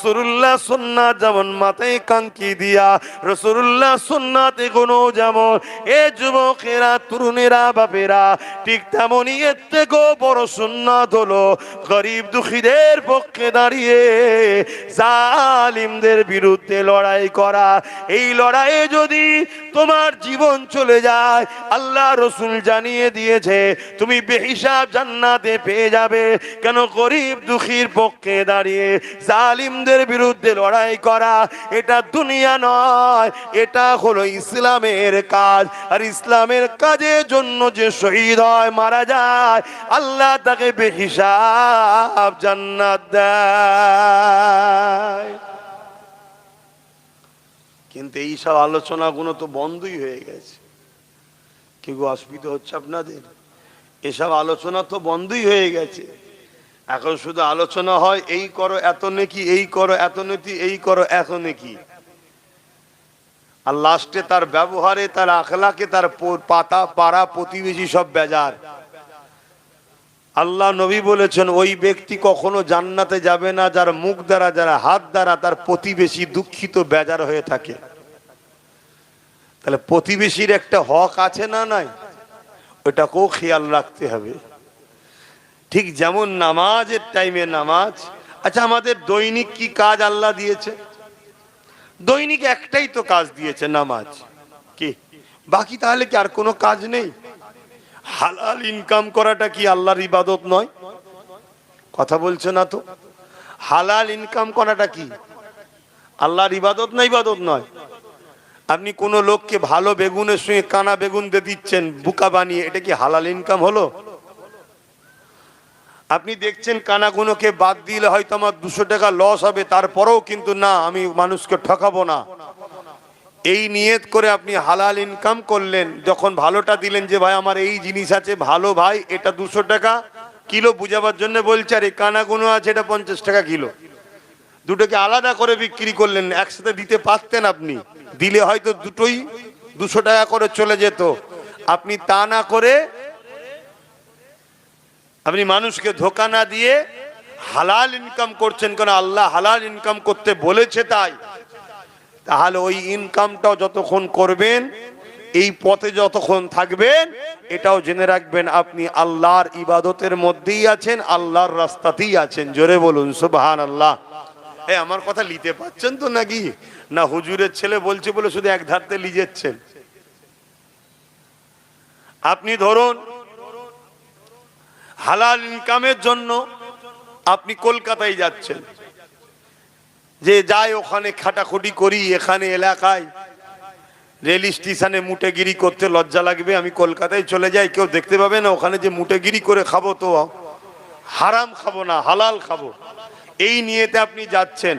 রাসূলুল্লাহ সুন্নাত যেমন মাথায় কাঙ্কি দিয়া, রাসূলুল্লাহ সুন্নাত এগুলো যেমন এ যুবকেরা, তরুণেরা, বাপেরা, ঠিক তেমনই এর থেকেও বড় সুন্নাত হলো গরিব দুঃখীদের পক্ষে দাঁড়িয়ে জালিমদের বিরুদ্ধে লড়াই করা। এই লড়াইয়ে যদি তোমার জীবন চলে যায়, আল্লাহ রসুল জানিয়ে দিয়েছে তুমি বেহিসাব জান্নাতে পেয়ে যাবে। কেন? গরিব দুঃখীর পক্ষে দাঁড়িয়ে জালিমদের বিরুদ্ধে লড়াই করা এটা দুনিয়া নয়, এটা হলো ইসলামের কাজ। আর ইসলামের কাজের জন্য যে শহীদ হয়, মারা যায়, আল্লাহ তাকে বেহিসাব জান্নাত দেয়। কিন্তু এই সব আলোচনাগুলো তো বন্ধই হয়ে গেছে। কি গো, অসুবিধা হচ্ছে আপনাদের? এসব আলোচনা তো বন্ধই হয়ে গেছে। এখন শুধু আলোচনা হয় এই করো এত নেকি, এই করো এত নেকি, এই করো এত নেকি। আর লাস্টে তার ব্যবহারে, তার আখলাকে, তার পাতা পাড়া প্রতিবেশী সব বেজার। আল্লাহ নবী বলেছেন ওই ব্যক্তি কখনো জান্নাতে যাবে না যার মুখ দ্বারা, যারা হাত দ্বারা তার প্রতিবেশী দুঃখিত বেজার হয়ে থাকে। তাহলে প্রতিবেশীর একটা হক আছে না নাই? ওটাকেও খেয়াল রাখতে হবে। ঠিক যেমন নামাজের টাইমে নামাজ। আচ্ছা, আমাদের দৈনিক কি কাজ আল্লাহ দিয়েছে? দৈনিক একটাই তো কাজ দিয়েছে, নামাজ। কি বাকি তাহলে কি আর কোনো কাজ নেই? হালাল ইনকাম করাটা কি আল্লাহর ইবাদত নয়? কথা বলছে না তো। হালাল ইনকাম করাটা কি আল্লাহর ইবাদত না? ইবাদত নয়। আপনি কোন লোককে ভালো বেগুনের সঙ্গে কানা বেগুন দিয়ে দিচ্ছেন বুকা বানিয়ে, এটা কি হালাল ইনকাম হলো? আপনি দেখছেন কানাগুনোকে বাদ দিলে হয়তো আমার 200 টাকা লস হবে, তারপরেও কিন্তু না, আমি মানুষকে ঠকাবো না, এই নিয়ত করে আপনি হালাল ইনকাম করলেন। যখন ভালোটা দিলেন যে ভাই আমার এই জিনিস আছে ভালো, ভাই এটা 200 টাকা কিলো বুঝাবার জন্য বলছে, আর এই কানাগুনো আছে এটা 50 টাকা কিলো। দুটোকে আলাদা করে বিক্রি করলেন, একসাথে দিতে পারতেন আপনি, দিলে হয়তো দুটোই 200 টাকা করে চলে যেত। আপনি তা না করে, আপনি মানুষকে ধোঁকা না দিয়ে হালাল ইনকাম করছেন, কারণ আল্লাহ হালাল ইনকাম করতে বলেছে তাই। তাহলে ওই ইনকামটাও যতক্ষণ করবেন, এই পথে যতক্ষণ থাকবেন, এটাও জেনে রাখবেন আপনি আল্লাহর ইবাদতের মধ্যেই আছেন, আল্লাহর রাস্তাতেই আছেন। জোরে বলুন সুবহানাল্লাহ। আমার কথা নিতে পারছেন তো নাকি? না হুজুরের ছেলে বলছে বলে শুধু এক ধারতে লিজেচ্ছেন? আপনি ধরুন হালাল ইনকামের জন্য আপনি কলকাতায় যাচ্ছেন, যে যাই ওখানে খাটাখুটি করি, এখানে এলাকায় রেল স্টেশনে মুটেগিরি করতে লজ্জা লাগবে, আমি কলকাতায় চলে যাই, কেউ দেখতে পাবে না, ওখানে যে মুটেগিরি করে খাবো তো হারাম খাবো না, হালাল খাবো, এই নিয়েতে আপনি যাচ্ছেন।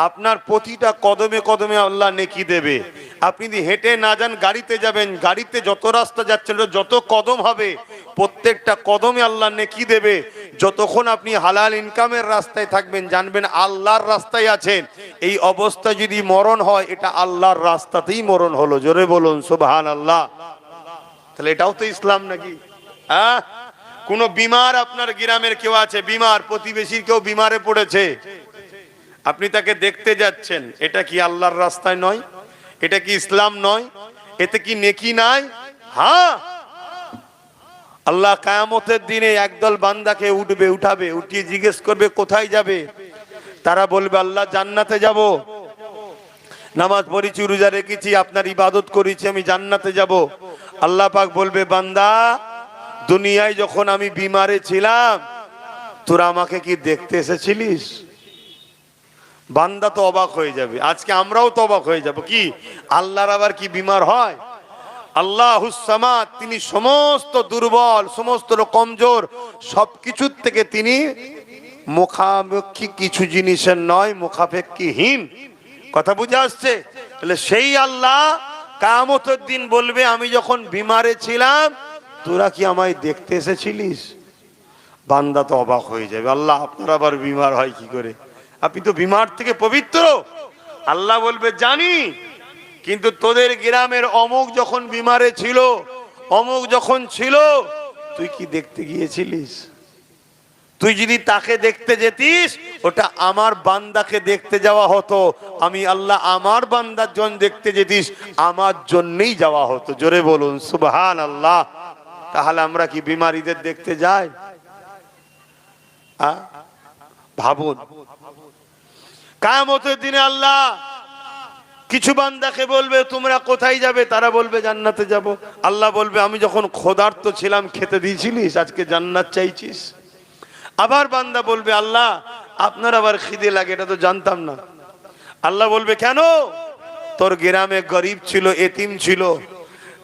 আপনার প্রতিটা কদমে কদমে আল্লাহ নেকি দেবে। আপনি যদি হেঁটে না যান, গাড়িতে যাবেন, গাড়িতে যত রাস্তা যাচ্ছেন, যত কদম হবে, প্রত্যেকটা কদমে আল্লাহ নেকি দেবে। যতক্ষণ আপনি হালাল ইনকামের রাস্তায় থাকবেন, জানবেন আল্লাহর রাস্তায় আছেন। এই অবস্থা যদি মরণ হয়, এটা আল্লাহর রাস্তাতেই মরণ হলো। জোরে বলুন সুবহানাল্লাহ। তাহলে এটাও তো ইসলাম নাকি? হ্যাঁ, কোন বিমার আপনার গ্রামের কেউ আছে, বিমার, প্রতিবেশীর কেউ বিমারে পড়েছে, আপনি তাকে দেখতে যাচ্ছেন, এটা কি আল্লাহর রাস্তায় নয়? এটা কি ইসলাম নয়? এতে কি নেকি নাই? হ্যাঁ, আল্লাহ কিয়ামতের দিনে একদল বান্দাকে উঠাবে, উঠিয়ে জিজ্ঞেস করবে কোথায় যাবে। তারা বলবে আল্লাহ জান্নাতে যাব, নামাজ পড়েছি, রোজা রেখেছি, আপনার ইবাদত করেছি, আমি জান্নাতে যাব। আল্লাহ পাক বলবে বান্দা, দুনিয়ায় যখন আমি বিমারে ছিলাম, তোরা আমাকে কি দেখতে এসেছিলিস? বান্দা তো অবাক হয়ে যাবে। আজকে আমরাও তো অবাক হয়ে যাব, কি আল্লাহর আবার কি বিমার হয়? আল্লাহুস সামাদ, তিনি সমস্ত দুর্বল, সমস্ত কমজোর, সবকিছুর থেকে তিনি মুখাপেক্ষী, কিছু জিনিসের নয়, মুখাপেক্ষীহীন। কথা বুঝে আসছে? তাহলে সেই আল্লাহ কিয়ামতের দিন বলবে আমি যখন বিমারে ছিলাম, তোরা কি আমায় দেখতে এসেছিলিস? বান্দা তো অবাক হয়ে যাবে, আল্লাহ আপনার আবার বিমার হয় কি করে? আপনি তো বিমার থেকে পবিত্র। আল্লাহ বলবে জানি, কিন্তু তোদের গ্রামের অমুক যখন বিমারে ছিল, অমুক যখন ছিল, তুই কি দেখতে গিয়েছিলিস? তুই যদি তাকে দেখতে যেতিস, ওটা আমার বান্দাকে দেখতে যাওয়া হতো। আমি আল্লাহ আমার বান্দার জন দেখতে যেতিস, আমার জন্যই যাওয়া হতো। জোরে বলুন সুবহানাল্লাহ। তাহলে আমরা কি বিমারীদের দেখতে যাই? ভাবুন, কিয়ামতের দিনে আল্লাহ কিছু বান্দাকে বলবে তোমরা কোথায় যাবে? তারা বলবে জান্নাতে যাব। আল্লাহ বলবে আমি যখন ক্ষুধার্ত ছিলাম খেতে দিয়েছিলিস, আজকে জান্নাত চাইছিস? আবার বান্দা বলবে আল্লাহ আপনার আবার খিদে লাগে, এটা তো জানতাম না। আল্লাহ বলবে কেন? তোর গ্রামে গরিব ছিল, এতিম ছিল,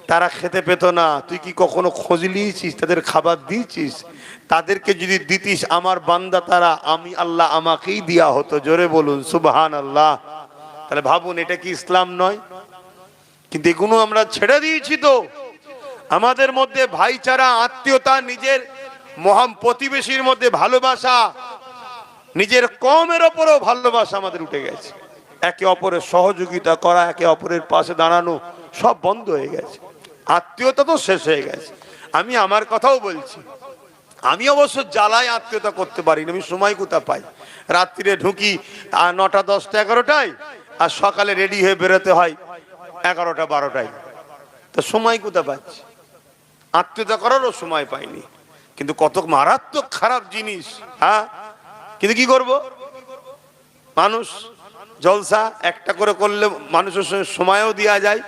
তারা খেতে পেত না, তুই কি কখনো খোঁজ নিয়েছিস? তাদের খাবার দিয়েছিস? তাদেরকে যদি দিতিস আমার বান্দা তারা, আমি আল্লাহ আমাকেই দেয়া হতো। জোরে বলুন সুবহানাল্লাহ। তাহলে ভাবুন, এটা কি ইসলাম নয়? কিন্তু এগুলো আমরা ছেড়ে দিয়েছি। তো আমাদের মধ্যে ভাইচারা, আত্মীয়তা, নিজের মহান প্রতিবেশীর মধ্যে ভালোবাসা, নিজের কওমের ওপরও ভালোবাসা আমাদের উঠে গেছে। একে অপরের সহযোগিতা করা, একে অপরের পাশে দাঁড়ানো সব বন্ধ হয়ে গেছে। আত্মীয়তা তো শেষ হয়ে গেছে। আমি আমার কথাও বলছি, আমি অবশ্য জ্বালায় আত্মীয়তা করতে পারি না। আমি সময় কোথা পাই? রাত্রিরে ঢুকি 9টা 10টা 11টায়, আর সকালে রেডি হয়ে বেরোতে হয় 11টা 12টায়। তো সময় কোথা পাচ্ছি? আত্মীয়তা করারও সময় পাইনি। কিন্তু কত মারাত্মক খারাপ জিনিস। কিন্তু কি করব? মানুষ জলসা একটা করে করলে মানুষের সঙ্গে সময়ও দেওয়া যায়,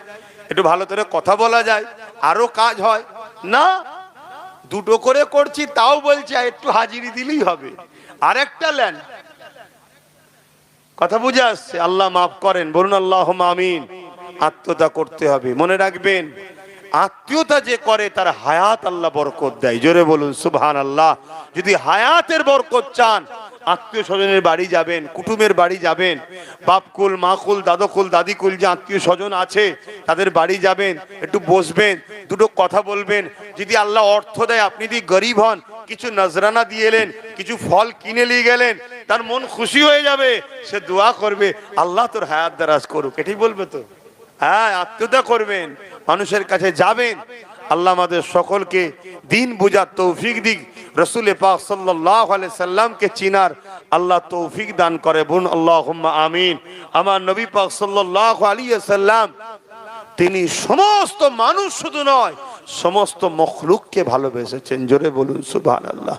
একটু ভালো করে কথা বলা যায়, আরো কাজ হয় না। দুটো করে করছি, তাও বলছি একটু হাজিরি দিলেই হবে। আরেকটা ল্যান্ড কথা বুঝে আসছে? আল্লাহ মাফ করেন, বলুন আল্লাহুম্মা আমিন। আত্মীয়তা করতে হবে। মনে রাখবেন, আত্মীয়তা যে করে তার হায়াত আল্লাহ বরকত দেয়। জোরে বলুন সুবহানাল্লাহ। যদি হায়াতের বরকত চান, আত্মীয় স্বজনের বাড়ি যাবেন, কুটুমের বাড়ি যাবেন, বাপকুল, মাকুল, দাদকুল, দাদিকুল যে আত্মীয় স্বজন আছে তাদের বাড়ি যাবেন, একটু বসবেন, দুটো কথা বলবেন। যদি আল্লাহ অর্থ দেয়, আপনি যদি গরিব হন, কিছু নজরানা দিয়ে এলেন, কিছু ফল কিনে নিয়ে গেলেন, তার মন খুশি হয়ে যাবে। সে দোয়া করবে আল্লাহ তোর হায়াত দারাজ করুক, এটাই বলবে তো। হ্যাঁ, আত্মীয়তা করবেন, মানুষের কাছে যাবেন। আল্লাহ আমাদের সকলকে দিন বুঝার তৌফিক দিক, রাসূল পাক সাল্লাল্লাহু আলাইহি সাল্লামকে চিনার আল্লাহ তৌফিক দান করে। বলুন আল্লাহুম্মা আমিন। আমার নবী পাক সাল্লাল্লাহু আলাইহি সাল্লাম তিনি সমস্ত মানুষ শুধু নয়, সমস্ত মখলুককে ভালোবেসেছেন। জোরে বলুন সুবহানাল্লাহ।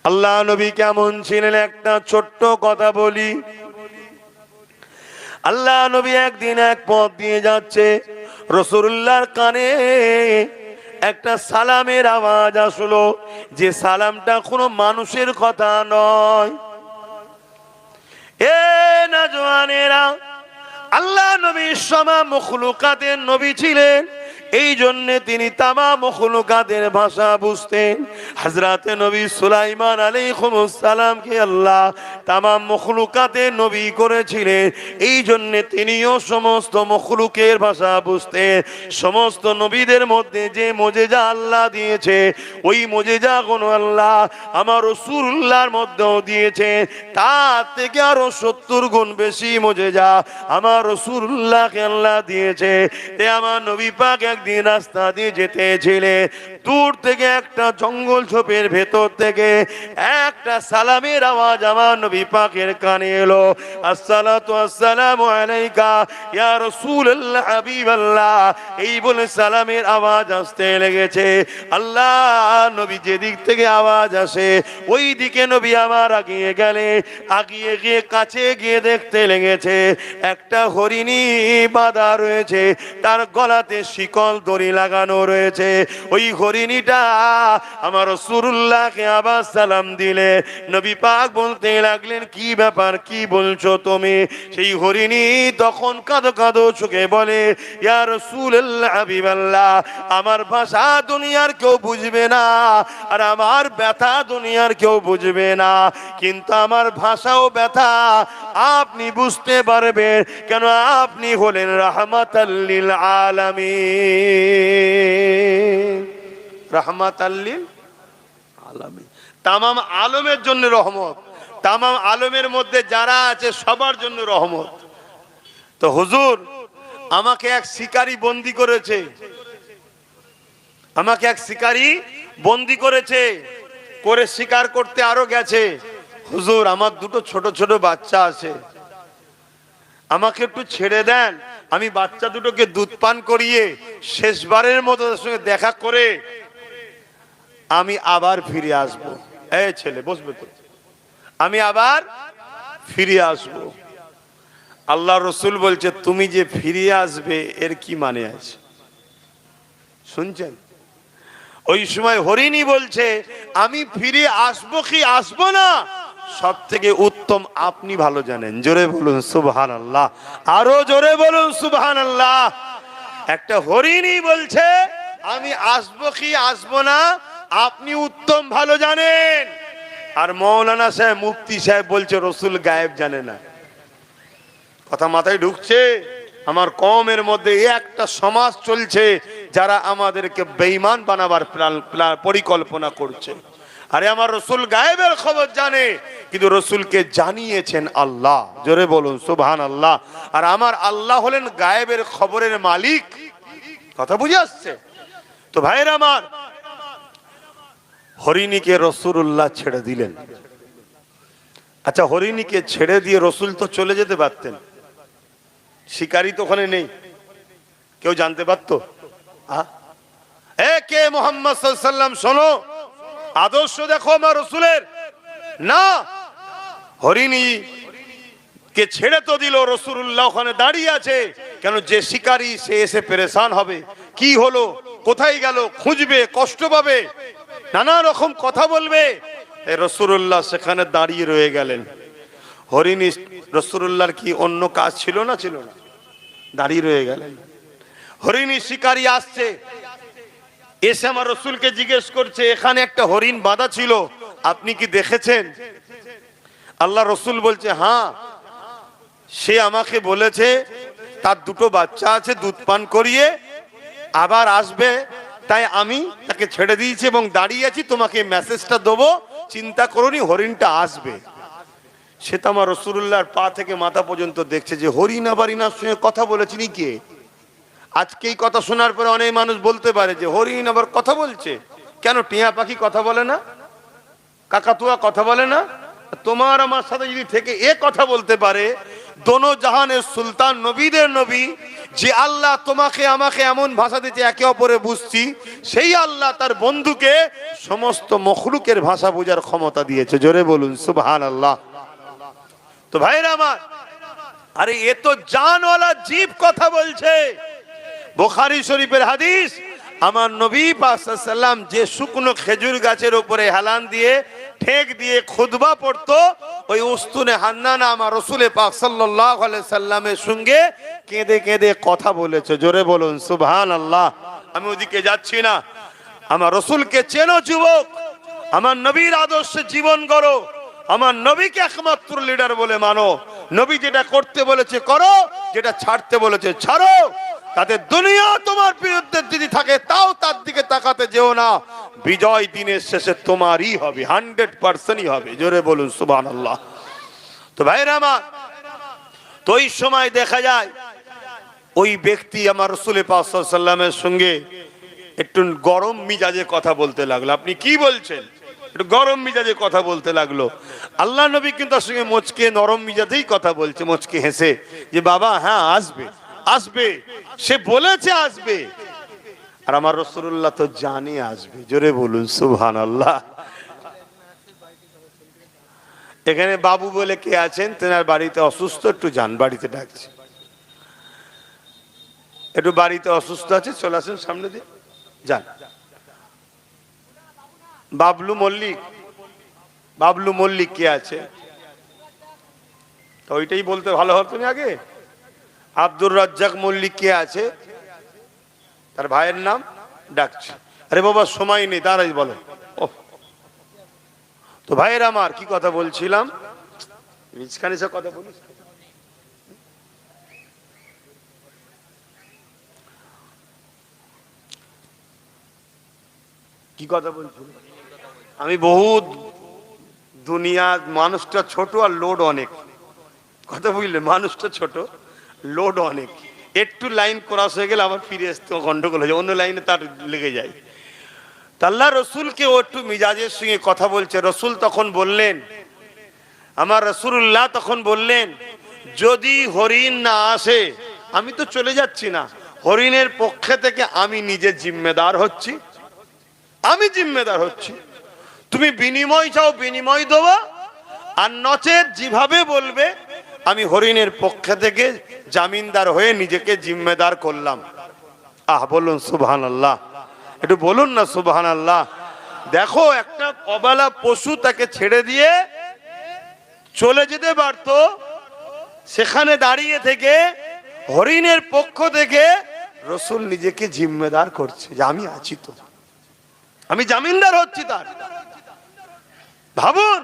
আল্লাহ নবী কেমন ছিলেন একটা ছোট্ট কথা বলি। আল্লাহ নবী একদিন এক পথ দিয়ে যাচ্ছে, রাসূলুল্লাহর কানে একটা সালামের আওয়াজ আসলো, যে সালামটা কোনো মানুষের কথা নয়। এ নওজওয়ানেরা, আল্লাহ নবী সামাম মখলুকাতের নবী ছিলেন, এই জন্য তিনি তামাম মখলুকাতের ভাষা বুঝতেন। হযরতে নবী সুলাইমান আলাইহিস সালামকে আল্লাহ তামাম মখলুকাতের নবী করেছিলেন, এই জন্য তিনিও সমস্ত মখলুকের ভাষা বুঝতেন। সমস্ত নবীদের মধ্যে যে মুজিজা আল্লাহ দিয়েছে, ওই মুজিজাগুলো আল্লাহ আমার রাসূলুল্লাহর মধ্যেও দিয়েছে। তার থেকে আরো 70 গুণ বেশি মুজিজা আমার রাসূলুল্লাহকে আল্লাহ দিয়েছে। তে আমার নবী পাক একদিন রাস্তা দিয়ে যেতেছিলেন, দূর থেকে একটা জঙ্গল ঝোপের ভেতর থেকে একটা সালামের আওয়াজ আমার নবী পাকের কানে এলো। আসসালাতু আসসালামু আলাইকা ইয়া রাসূলুল্লাহ হাবিবাল্লাহ, এই বলে সালামের আওয়াজ আসতে লেগেছে। আল্লাহ নবী যেদিক থেকে আওয়াজ আসে ওই দিকে নবী আমার আগিয়ে গেলে, আগিয়ে গিয়ে কাছে গিয়ে দেখতে লেগেছে একটা হরিণী বাঁধা রয়েছে, তার গলাতে শিকল দড়ি লাগানো রয়েছে। ওই হরিণীটা আমার রাসূলুল্লাহকে আবার সালাম দিলে নবী পাক বলতে লাগলেন, কি ব্যাপার, কি বলছো তুমি? সেই হরিণী তখন কাঁদো কাঁদো চোখে বলে, ইয়া রাসূলুল্লাহ হাবিবাল্লাহ, আমার ভাষা দুনিয়ার কেউ বুঝবে না, আর আমার ব্যথা দুনিয়ার কেউ বুঝবে না, কিন্তু আমার ভাষাও ব্যথা আপনি বুঝতে পারবেন, কেন আপনি হলেন রাহমাতাল লিল আলামিন। রাহমাতাল লিল আলামিন, তামাম আলমের জন্য রহমত, তামাম আলমের মধ্যে যারা আছে সবার জন্য রহমত। তো হুজুর, আমাকে এক শিকারী বন্দী করেছে, আমাকে এক শিকারী বন্দী করেছে, করে শিকার করতে আরো গেছে, হুজুর আমার দুটো ছোট ছোট বাচ্চা আছে, আমাকে একটু ছেড়ে দেন, আমি বাচ্চা দুটোকে দুধ পান করিয়ে শেষবারের মতো তার সঙ্গে দেখা করে আমি আবার ফিরে আসবো। এই ছেলে বসবে তো, আমি আবার ফিরে আসবো। আল্লাহ রসুল বলছে তুমি যে ফিরে আসবে এর কি মানে আছে? শুনছেন? ওই সময় হরিণী বলছে আমি ফিরে আসবো কি আসবো না সব থেকে উত্তম আপনি ভালো জানেন। জোরে বলুন সুবহানাল্লাহ, আরো জোরে বলুন সুবহানাল্লাহ। একটা হরিণী বলছে আমি আসবো কি আসবো না আপনি উত্তম ভালো জানেন। আর মৌলানা সাহেব মুফতি সাহেব বলছে রসুল গায়েব জানে না। কথা মাথায় ঢুকছে? আমার কওমের মধ্যে একটা সমাজ চলছে যারা আমাদেরকে বেঈমান বানাবার পরিকল্পনা করছে। আরে আমার রসুল গায়েবের খবর জানে, কিন্তু রসুলকে জানিয়েছেন আল্লাহ। জোরে বলুন সুবহানাল্লাহ। আর আমার আল্লাহ হলেন গায়েবের খবরের মালিক। কথা বুঝে আসছে তো ভাইরা আমার? হরিণীকে রাসূলুল্লাহ ছেড়ে দিলেন। আচ্ছা, হরিণীকে ছেড়ে দিয়ে রসুল তো চলে যেতে পারতেন, শিকারী তো ওখানে নেই, কেউ জানতে পারতো? কে মুহাম্মদ সাল্লাল্লাহু আলাইহি ওয়াসাল্লাম শোনো, আদর্শ দেখো আমার রসুলের। না, হরিণী কে ছেড়ে তো দিল, রাসূলুল্লাহ ওখানে দাঁড়িয়ে আছে। কেন? যে শিকারী সে এসে পেরেশান হবে, কি হলো, কোথায় গেল, খুঁজবে, কষ্ট পাবে, নানা রকম কথা বলবে। রাসূলুল্লাহ সেখানে দাঁড়িয়ে রয়ে গেলেন। হরিণী রাসূলুল্লাহর কি অন্য কাজ ছিল না? ছিল না, দাঁড়িয়ে রয়ে গেলেন। হরিণী শিকারী আসছে, এসে আমার রসুলকে জিজ্ঞেস করছে এখানে একটা হরিণ বাঁধা ছিল, আপনি কি দেখেছেন? আল্লাহ রসুল বলছে হ্যাঁ, সে আমাকে বলেছে তার দুটো বাচ্চা আছে, দুধ পান করিয়ে আবার আসবে, তাই আমি তাকে ছেড়ে দিয়েছি এবং দাঁড়িয়ে আছি, তোমাকে মেসেজটা দেবো, চিন্তা করোনি, হরিণটা আসবে। সে তো আমার রাসূলুল্লাহর পা থেকে মাথা পর্যন্ত দেখছে যে হরিণ আবার ইনার সঙ্গে কথা বলেছিনি কে? আজকে এই কথা শোনার পরে অনেক মানুষ বলতে পারে যে হরিণ আবার কথা বলছে। কেন? টিয়া পাখি কথা বলে না? কাকাতুয়া কথা বলে না? তোমার আমার সাথে যদি থেকে এ কথা বলতে পারে, দোনো জাহানের সুলতান, নবীদের নবী, যে আল্লাহ তোমাকে আমাকে এমন ভাষা দিতে একে অপরে বুঝছি, সেই আল্লাহ তার বন্ধুকে সমস্ত মখলুকের ভাষা বোঝার ক্ষমতা দিয়েছে। জোরে বলুন সুবহানাল্লাহ। তো ভাইরা আমার, আরে এ তো জানওয়ালা জীব কথা বলছে। বুখারী শরীফের হাদিস, আমার নবী পাক সাল্লাল্লাহু আলাইহি ওয়াসাল্লাম যে শুকনো খেজুর গাছের উপরে হেলান দিয়ে ঠেক দিয়ে খুতবা পড়তো, ওই উস্তুনে হান্নানা আমার রাসূল পাক সাল্লাল্লাহু আলাইহি সাল্লামের সঙ্গে কেঁদে কেঁদে কথা বলেছে। জোরে বলুন সুবহানাল্লাহ। আমি ওদিকে যাচ্ছি না। আমার রাসূলকে চেনো যুবক, আমার নবীর আদর্শে জীবন গড়ো, আমার নবীকে একমাত্র লিডার বলে মানো। নবী যেটা করতে বলেছে করো, যেটা ছাড়তে বলেছে ছাড়ো। তাতে দুনিয়া তোমার বিরুদ্ধে যদি থাকে তাও তার দিকে তাকাতে যেও না। বিজয় দিনের শেষে তোমারই হবে, 100%ই হবে। জোরে বলুন সুবহানাল্লাহ। তো ভাইরা আমার, তো ওই সময় দেখা যায় ওই ব্যক্তি আমার রাসূল পাক সাল্লাল্লাহু আলাইহি ওয়াসাল্লামের সঙ্গে একটু গরম মিজাজে কথা বলতে লাগলো। আপনি কি বলছেন? একটু গরম মিজাজে কথা বলতে লাগলো। আল্লাহ নবী কিন্তু তার সঙ্গে মুচকে নরম মিজাজেই কথা বলছে, মুচকে হেসে, যে বাবা হ্যাঁ আসবে আসবে, সে বলেছে আসবে। আর আমার রাসূলুল্লাহ তো জানে আসবে। জোরে বলুন সুবহানাল্লাহ। এখানে বাবু বলে কে আছেন, তেনার বাড়িতে অসুস্থ, একটু যান, বাড়িতে ডাকছে, একটু বাড়িতে অসুস্থ আছে, চলে আসেন সামনে দিয়ে যান। বাবলু মল্লিক, বাবলু মল্লিক কে আছে? তো ওইটাই বলতে ভালো হতো তুমি আগে। আব্দুর রাজ্জাক মল্লিক কে আছে? তার ভাইয়ের নাম ডাকছে। আরে বাবা সময় নেই, দাঁড়াই বলো। তো ভাইয়ের আমার কি কথা বলছিলাম, মিজখানে সে কথা বলিস, কি কথা বলছিল? আমি বহুত দুনিয়া, মানুষটা ছোট আর লোড অনেক, কথা বুঝলে, মানুষটা ছোট লোড অনেক, একটু লাইন ক্রস হয়ে গেলে আবার ফিরে আসতে গন্ডগোল হয়ে যায়, অন্য লাইনে তার লেগে যায়। আল্লাহ রসুলকে ও একটু মিজাজের সঙ্গে কথা বলছে। রসুল তখন বললেন, আমার রাসূলুল্লাহ তখন বললেন, যদি হরিণ না আসে আমি তো চলে যাচ্ছি না, হরিণের পক্ষে থেকে আমি নিজে জিম্মেদার হচ্ছি, আমি জিম্মেদার হচ্ছি। তুমি বিনিময় চাও বিনিময় দেবো, আর নচেত যেভাবে বলবে আমি হরিণের পক্ষে থেকে জামিনদার হয়ে নিজেকে জিম্মেদার করলাম। বলুন সুবহানাল্লাহ, একটু বলুন না সুবহানাল্লাহ। দেখো, একটা অবলা পশু তাকে ছেড়ে দিয়ে চলে যেতে পারত, সেখানে দাঁড়িয়ে থেকে হরিণের পক্ষ থেকে রসুল নিজেকে জিম্মেদার করছে যে আমি আছি, তো আমি জামিনদার হচ্ছি তার। ভাবুন,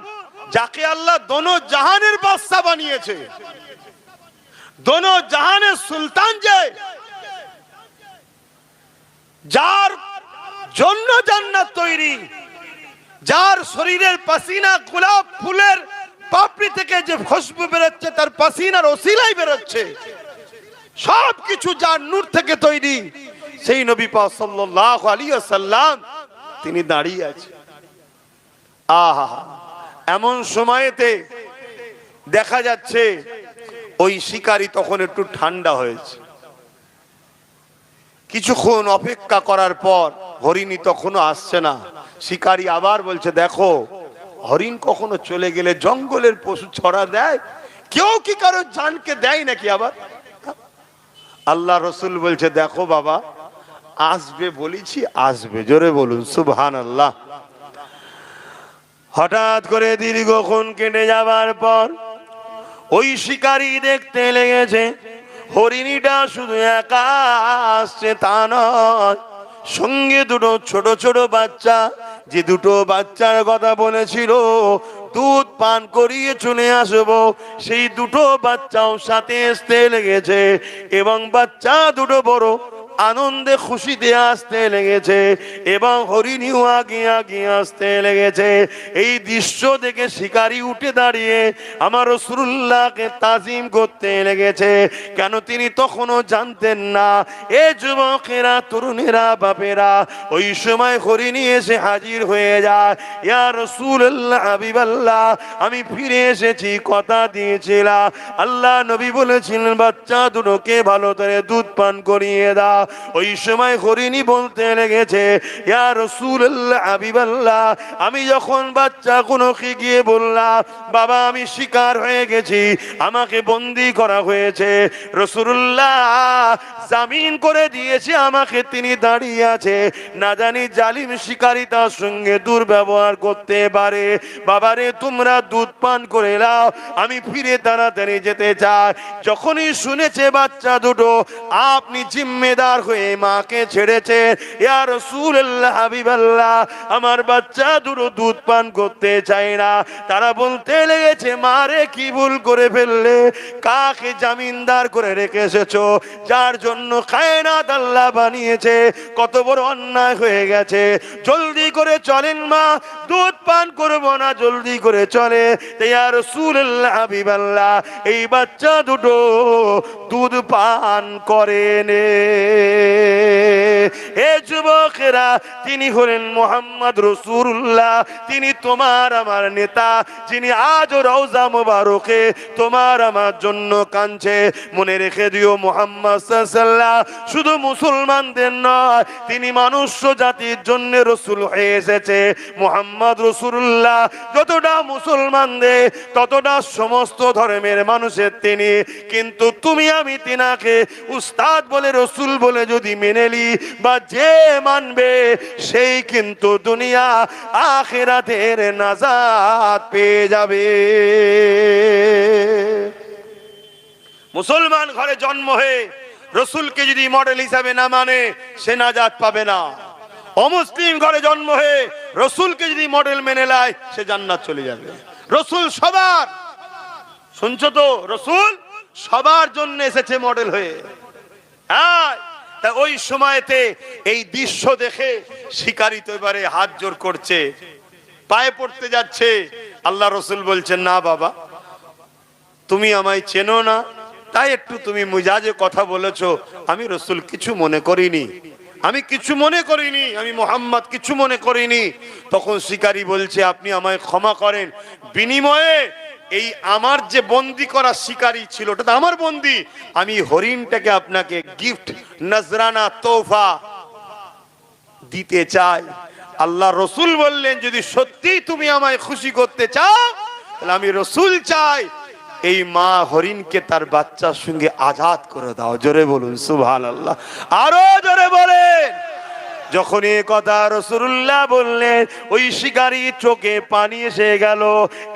যাকে আল্লাহ দোনো জাহানের বাদশা বানিয়েছে, দোনো জাহানের সুলতান, যার জন্য জান্নাত তৈরি, যার শরীরের পাসিনা গোলাপ ফুলের পাপড়ি থেকে যে খুশবু বেরোচ্ছে তার পাসিনার ওসিলাই বেরোচ্ছে, সবকিছু যার নূর থেকে তৈরি, সেই নবী পাক সাল্লাল্লাহু আলাইহি ওয়াসাল্লাম তিনি দাঁড়িয়ে আছেন। আহা, এমন সময়েতে দেখা যাচ্ছে ওই শিকারী তখন একটু ঠান্ডা হয়েছে। কিছুক্ষণ অপেক্ষা করার পর হরিণী তখনও আসছে না। শিকারী আবার বলছে, দেখো, হরিণ কখনো চলে গেলে জঙ্গলের পশু ছড়া দেয়, কেউ কি কারো জানকে দেয় নাকি? আবার আল্লাহ রসুল বলছে, দেখো বাবা, আসবে বলেছি আসবে, জোরে বলুন সুবহানাল্লাহ। হঠাৎ করে দীর্ঘক্ষণ কেটে যাবার পর ওই শিকারী দেখতে লেগেছে হরিণীটা শুধু একা আসছে তা নয়, সঙ্গে দুটো ছোট ছোট বাচ্চা, যে দুটো বাচ্চার কথা বলেছিল দুধ পান করিয়ে চলে আসবো, সেই দুটো বাচ্চাও সাথে আসতে লেগেছে, এবং বাচ্চা দুটো বড় আনন্দে খুশিতে আসতে লেগেছে, এবং হরিণীও আগে আগে আসতে লেগেছে। এই দৃশ্য দেখে শিকারী উঠে দাঁড়িয়ে আমার রাসূলুল্লাহকে তাজিম করতে লেগেছে। কেন? তিনি তখনও জানতেন না, এ যুবকেরা, তরুণেরা, বাপেরা, ওই সময় হরিণী এসে হাজির হয়ে যায়। ইয়া রাসূলুল্লাহ, হাবিবাল্লাহ, আমি ফিরে এসেছি, কথা দিয়েছিলাম, আল্লাহ নবী বলেছিলেন বাচ্চা দুটোকে ভালো করে দুধ পান করিয়ে দাও। ওই সময় হরিণী বলতে লেগেছে, ইয়া রাসূলুল্লাহ, হাবিবাল্লাহ, আমি যখন বাচ্চাগুলোকে গিয়ে বললাম, বাবা আমি শিকার হয়ে গেছি, আমাকে বন্দি করা হয়েছে, রাসূলুল্লাহ জামিন করে দিয়েছে আমাকে, তিনি দাঁড়িয়ে আছে, না জানি জালিম শিকারী তার সঙ্গে দুর্ব্যবহার করতে পারে, বাবারে তোমরা দুধ পান করে নাও, আমি ফিরে তাড়াতাড়ি যেতে চাই। যখনই শুনেছে বাচ্চা দুটো আপনি জিম্মেদার হয়ে মাকে ছেড়েছে, ইয়া রাসূলুল্লাহ, হাবিবাল্লাহ, আমার বাচ্চা দুটো দুধ পান করতে চায় না, তারা বলতে লেগেছে, মারে কি ভুল করে ফেললে, কাকে জামিনদার করে রেখে এসেছো, যার জন্য কায়নাত আল্লাহ বানিয়েছে, কত বড় অন্যায় হয়ে গেছে, জলদি করে চলেন মা, দুধ পান করবো না, জলদি করে চলে। ইয়া রাসূলুল্লাহ, হাবিবাল্লাহ, এই বাচ্চা দুটো দুধ পান করেন। হে যুবকেরা, তিনি হলেন মুহাম্মদ রাসূলুল্লাহ, তিনি তোমার আমার নেতা, যিনি আজ রওজা মুবারকে তোমার আমার জন্য কাঁদছে। মনে রেখে দিও, মুহাম্মদ সাল্লাল্লাহু আলাইহি ওয়াসাল্লাম শুধু মুসলমানদের নয়, তিনি মনুষ্য জাতির জন্য রাসূল হয়ে এসেছে। মুহাম্মদ রাসূলুল্লাহ যতটা মুসলমানদের ততটা সমস্ত ধর্মের মানুষের তিনি, কিন্তু তুমি আমি তিনাকে উস্তাদ বলে, রাসূল বলে যদি মেনে নি, বা যে মানবে সেই কিন্তু দুনিয়া আখিরাতের নাজাত পেয়ে যাবে। মুসলমান ঘরে জন্ম হয়ে রাসূলকে যদি মডেল হিসাবে না মানে, সে নাজাত পাবে না। অমুসলিম ঘরে জন্ম হয়ে রাসূলকে যদি মডেল মেনে নেয়, সে জান্নাত চলে যাবে। রাসূল সবার, শুনছো তো, রাসূল সবার জন্য এসেছে মডেল হয়ে। হ্যাঁ, তা ওই সময়তে এই দৃশ্য দেখে শিকারী তো এবারে হাত জোর করছে, পায়ে পড়তে যাচ্ছে। আল্লাহ রসুল বলছেন, না বাবা, তুমি আমায় চেনো না, তাই একটু তুমি মিজাজে কথা বলেছো, আমি রসুল কিছু মনে করিনি। আমি কিছু মনে করিনি, আমি মোহাম্মদ কিছু মনে করিনি। তখন শিকারী বলছে আপনি আমায় ক্ষমা করেন, বিনিময়ে এই আমার যে বন্দি করা শিকারী ছিল ওটা তো আমার বন্দি, আমি হরিণটাকে আপনাকে গিফট নজরানা তোহফা দিতে চাই। আল্লাহ রসুল বললেন যদি সত্যি তুমি আমায় খুশি করতে চাও তাহলে আমি রসুল চাই এই মা হরিণকে তার বাচ্চার সঙ্গে আজাদ করে দাও। জোরে বলুন সুবহানাল্লাহ, আরো জোরে বলেন। যখন এই কথা রাসূলুল্লাহ বললেন ওই শিকারী চোখে পানি এসে গেল।